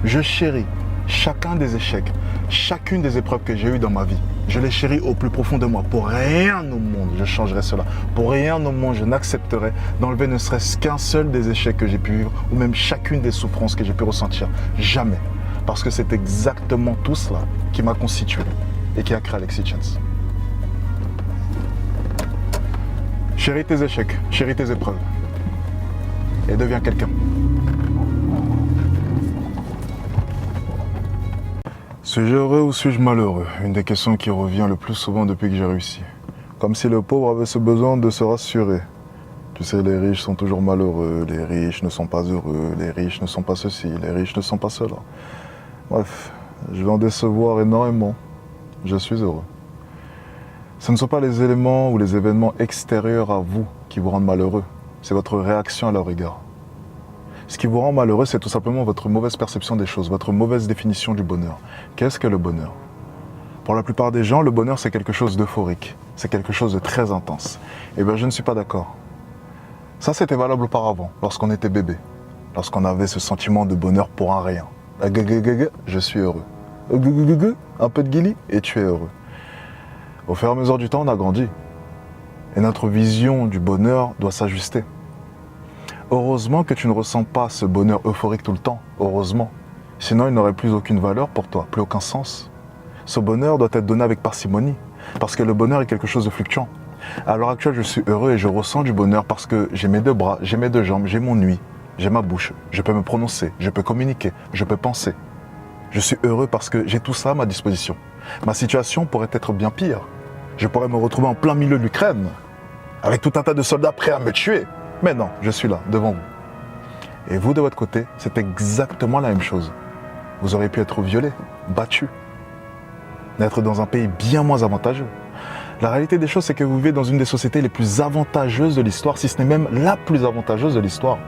Je chéris chacun des échecs, chacune des épreuves que j'ai eues dans ma vie. Je les chéris au plus profond de moi. Pour rien au monde, je changerai cela. Pour rien au monde, je n'accepterai d'enlever ne serait-ce qu'un seul des échecs que j'ai pu vivre ou même chacune des souffrances que j'ai pu ressentir. Jamais. Parce que c'est exactement tout cela qui m'a constitué et qui a créé Alexis Chance. Chéris tes échecs, chéris tes épreuves et deviens quelqu'un. Suis-je heureux ou suis-je malheureux? Une des questions qui revient le plus souvent depuis que j'ai réussi. Comme si le pauvre avait ce besoin de se rassurer. Tu sais, les riches sont toujours malheureux, les riches ne sont pas heureux, les riches ne sont pas ceci, les riches ne sont pas cela. Bref, je vais en décevoir énormément. Je suis heureux. Ce ne sont pas les éléments ou les événements extérieurs à vous qui vous rendent malheureux. C'est votre réaction à leur égard. Ce qui vous rend malheureux, c'est tout simplement votre mauvaise perception des choses, votre mauvaise définition du bonheur. Qu'est-ce que le bonheur? Pour la plupart des gens, le bonheur, c'est quelque chose d'euphorique. C'est quelque chose de très intense. Eh bien, je ne suis pas d'accord. Ça, c'était valable auparavant, lorsqu'on était bébé. Lorsqu'on avait ce sentiment de bonheur pour un rien. Je suis heureux. Un peu de guili et tu es heureux. Au fur et à mesure du temps, on a grandi. Et notre vision du bonheur doit s'ajuster. Heureusement que tu ne ressens pas ce bonheur euphorique tout le temps, heureusement. Sinon, il n'aurait plus aucune valeur pour toi, plus aucun sens. Ce bonheur doit être donné avec parcimonie, parce que le bonheur est quelque chose de fluctuant. À l'heure actuelle, je suis heureux et je ressens du bonheur parce que j'ai mes 2 bras, j'ai mes 2 jambes, j'ai mon ouïe, j'ai ma bouche, je peux me prononcer, je peux communiquer, je peux penser. Je suis heureux parce que j'ai tout ça à ma disposition. Ma situation pourrait être bien pire. Je pourrais me retrouver en plein milieu de l'Ukraine, avec tout un tas de soldats prêts à me tuer. Mais non, je suis là, devant vous. Et vous, de votre côté, c'est exactement la même chose. Vous auriez pu être violé, battu, naître dans un pays bien moins avantageux. La réalité des choses, c'est que vous vivez dans une des sociétés les plus avantageuses de l'histoire, si ce n'est même la plus avantageuse de l'histoire.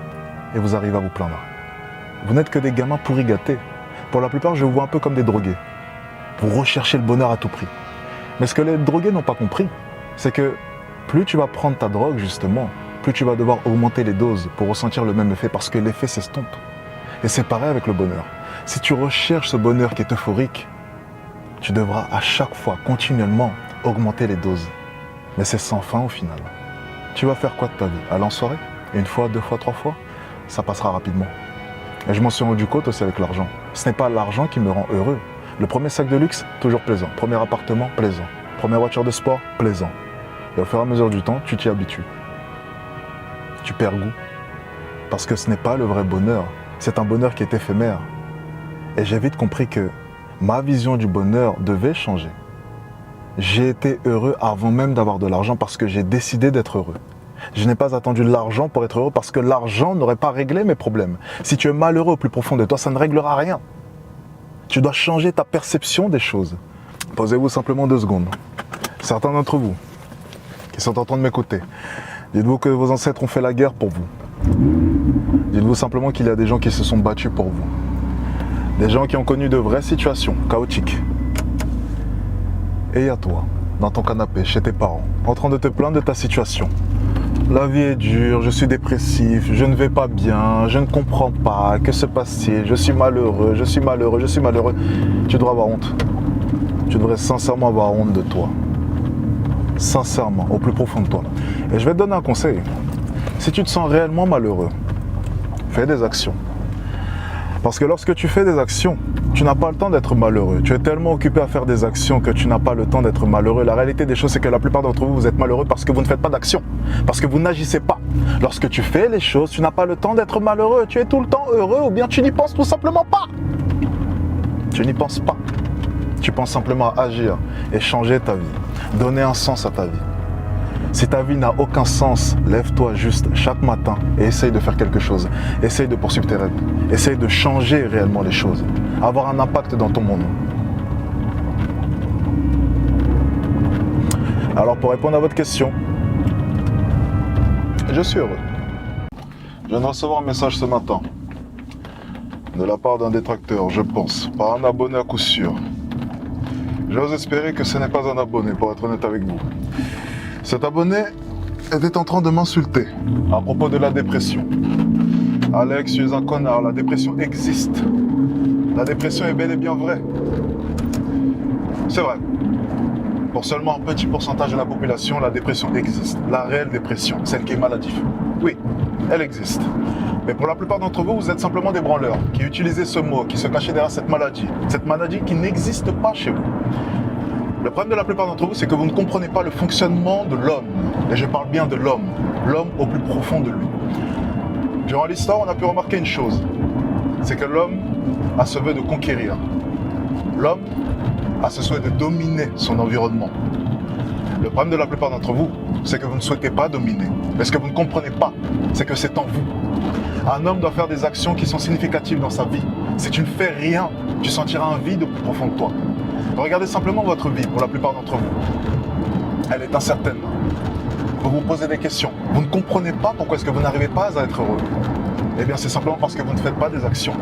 Et vous arrivez à vous plaindre. Vous n'êtes que des gamins pourri gâtés. Pour la plupart, je vous vois un peu comme des drogués. Vous recherchez le bonheur à tout prix. Mais ce que les drogués n'ont pas compris, c'est que plus tu vas prendre ta drogue, justement, plus tu vas devoir augmenter les doses pour ressentir le même effet, parce que l'effet s'estompe. Et c'est pareil avec le bonheur. Si tu recherches ce bonheur qui est euphorique, tu devras à chaque fois, continuellement, augmenter les doses. Mais c'est sans fin au final. Tu vas faire quoi de ta vie? Aller en soirée? 1 fois, 2 fois, 3 fois? Ça passera rapidement. Et je m'en suis rendu compte aussi avec l'argent. Ce n'est pas l'argent qui me rend heureux. Le premier sac de luxe, toujours plaisant. Premier appartement, plaisant. Première voiture de sport, plaisant. Et au fur et à mesure du temps, tu t'y habitues. Tu perds goût. Parce que ce n'est pas le vrai bonheur. C'est un bonheur qui est éphémère. Et j'ai vite compris que ma vision du bonheur devait changer. J'ai été heureux avant même d'avoir de l'argent parce que j'ai décidé d'être heureux. Je n'ai pas attendu l'argent pour être heureux parce que l'argent n'aurait pas réglé mes problèmes. Si tu es malheureux au plus profond de toi, ça ne réglera rien. Tu dois changer ta perception des choses. Posez-vous simplement 2 secondes. Certains d'entre vous qui sont en train de m'écouter, dites-vous que vos ancêtres ont fait la guerre pour vous. Dites-vous simplement qu'il y a des gens qui se sont battus pour vous. Des gens qui ont connu de vraies situations chaotiques. Et il y a toi, dans ton canapé, chez tes parents, en train de te plaindre de ta situation. La vie est dure, je suis dépressif, je ne vais pas bien, je ne comprends pas, que se passe-t-il, je suis malheureux, je suis malheureux, je suis malheureux. Tu devrais avoir honte. Tu devrais sincèrement avoir honte de toi. Sincèrement, au plus profond de toi. Et je vais te donner un conseil. Si tu te sens réellement malheureux, fais des actions. Parce que lorsque tu fais des actions, tu n'as pas le temps d'être malheureux. Tu es tellement occupé à faire des actions que tu n'as pas le temps d'être malheureux. La réalité des choses, c'est que la plupart d'entre vous, vous êtes malheureux parce que vous ne faites pas d'action. Parce que vous n'agissez pas. Lorsque tu fais les choses, tu n'as pas le temps d'être malheureux. Tu es tout le temps heureux ou bien tu n'y penses tout simplement pas. Tu n'y penses pas. Tu penses simplement à agir et changer ta vie. Donner un sens à ta vie. Si ta vie n'a aucun sens, lève-toi juste chaque matin et essaye de faire quelque chose. Essaye de poursuivre tes rêves. Essaye de changer réellement les choses. Avoir un impact dans ton monde. Alors pour répondre à votre question, je suis heureux. Je viens de recevoir un message ce matin de la part d'un détracteur, je pense, par un abonné à coup sûr. J'ose espérer que ce n'est pas un abonné, pour être honnête avec vous. Cet abonné était en train de m'insulter à propos de la dépression. Alex, tu es un connard, la dépression existe. La dépression est bel et bien vraie. C'est vrai. Pour seulement un petit pourcentage de la population, la dépression existe. La réelle dépression, celle qui est maladive. Oui, elle existe. Mais pour la plupart d'entre vous, vous êtes simplement des branleurs qui utilisaient ce mot, qui se cachaient derrière cette maladie qui n'existe pas chez vous. Le problème de la plupart d'entre vous, c'est que vous ne comprenez pas le fonctionnement de l'homme. Et je parle bien de l'homme au plus profond de lui. Durant l'histoire, on a pu remarquer une chose, c'est que l'homme a ce vœu de conquérir. L'homme a ce souhait de dominer son environnement. Le problème de la plupart d'entre vous, c'est que vous ne souhaitez pas dominer. Mais ce que vous ne comprenez pas, c'est que c'est en vous. Un homme doit faire des actions qui sont significatives dans sa vie. Si tu ne fais rien, tu sentiras un vide au plus profond de toi. Regardez simplement votre vie pour la plupart d'entre vous. Elle est incertaine. Vous vous posez des questions. Vous ne comprenez pas pourquoi est-ce que vous n'arrivez pas à être heureux. Eh bien, c'est simplement parce que vous ne faites pas des actions.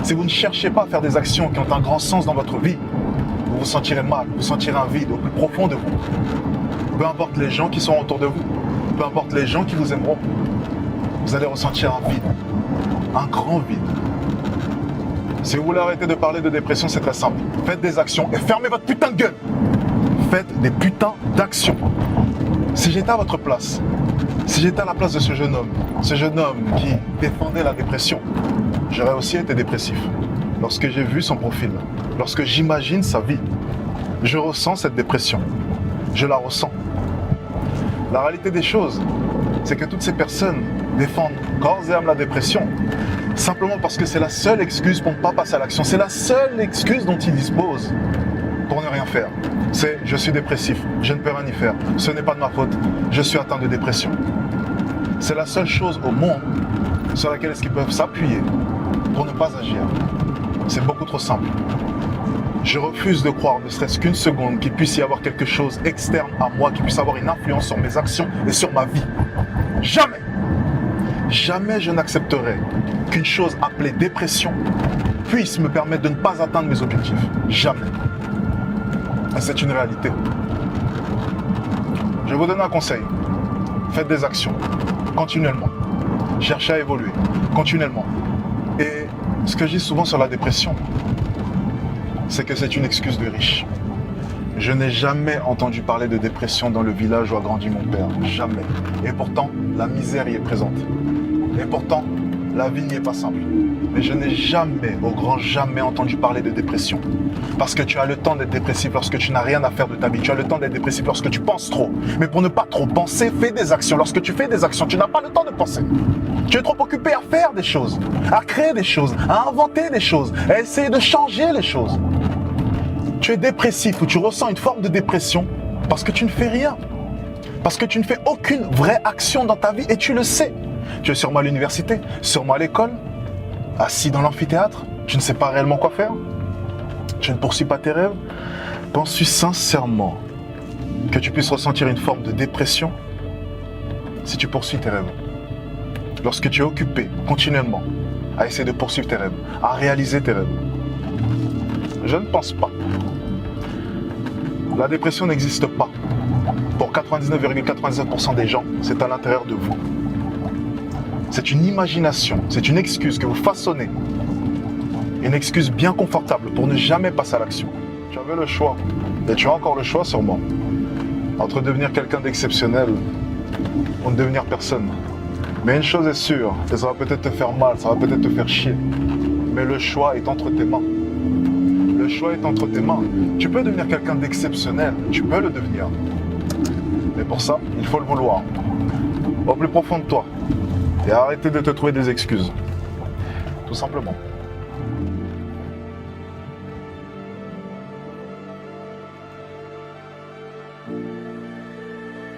Si vous ne cherchez pas à faire des actions qui ont un grand sens dans votre vie, vous vous sentirez mal, vous sentirez un vide au plus profond de vous. Peu importe les gens qui sont autour de vous, peu importe les gens qui vous aimeront, vous allez ressentir un vide, un grand vide. Si vous voulez arrêter de parler de dépression, c'est très simple. Faites des actions et fermez votre putain de gueule. Faites des putains d'actions. Si j'étais à votre place, si j'étais à la place de ce jeune homme qui défendait la dépression, j'aurais aussi été dépressif. Lorsque j'ai vu son profil, lorsque j'imagine sa vie, je ressens cette dépression. Je la ressens. La réalité des choses, c'est que toutes ces personnes défendent corps et âme la dépression simplement parce que c'est la seule excuse pour ne pas passer à l'action. C'est la seule excuse dont ils disposent pour ne rien faire. C'est « je suis dépressif, je ne peux rien y faire, ce n'est pas de ma faute, je suis atteint de dépression ». C'est la seule chose au monde sur laquelle ils peuvent s'appuyer pour ne pas agir. C'est beaucoup trop simple. Je refuse de croire, ne serait-ce qu'une seconde, qu'il puisse y avoir quelque chose externe à moi, qui puisse avoir une influence sur mes actions et sur ma vie. Jamais! Jamais je n'accepterai qu'une chose appelée dépression puisse me permettre de ne pas atteindre mes objectifs. Jamais. Et c'est une réalité. Je vais vous donner un conseil. Faites des actions, continuellement. Cherchez à évoluer, continuellement. Et ce que je dis souvent sur la dépression, c'est que c'est une excuse de riche. Je n'ai jamais entendu parler de dépression dans le village où a grandi mon père. Jamais. Et pourtant, la misère y est présente. Et pourtant, la vie n'y est pas simple. Mais je n'ai jamais, au grand jamais, entendu parler de dépression. Parce que tu as le temps d'être dépressif lorsque tu n'as rien à faire de ta vie. Tu as le temps d'être dépressif lorsque tu penses trop. Mais pour ne pas trop penser, fais des actions. Lorsque tu fais des actions, tu n'as pas le temps de penser. Tu es trop occupé à faire des choses, à créer des choses, à inventer des choses, à essayer de changer les choses. Tu es dépressif ou tu ressens une forme de dépression parce que tu ne fais rien. Parce que tu ne fais aucune vraie action dans ta vie et tu le sais. Tu es sûrement à l'université, sûrement à l'école, assis dans l'amphithéâtre, tu ne sais pas réellement quoi faire. Tu ne poursuis pas tes rêves. Penses-tu sincèrement que tu puisses ressentir une forme de dépression si tu poursuis tes rêves? Lorsque tu es occupé continuellement à essayer de poursuivre tes rêves, à réaliser tes rêves. Je ne pense pas. La dépression n'existe pas. Pour 99,99% des gens, c'est à l'intérieur de vous. C'est une imagination, c'est une excuse que vous façonnez. Une excuse bien confortable pour ne jamais passer à l'action. Tu avais le choix, et tu as encore le choix sûrement, entre devenir quelqu'un d'exceptionnel ou ne devenir personne. Mais une chose est sûre, que ça va peut-être te faire mal, ça va peut-être te faire chier. Mais le choix est entre tes mains. Le choix est entre tes mains. Tu peux devenir quelqu'un d'exceptionnel, tu peux le devenir. Mais pour ça, il faut le vouloir. Au plus profond de toi. Et arrêter de te trouver des excuses. Tout simplement.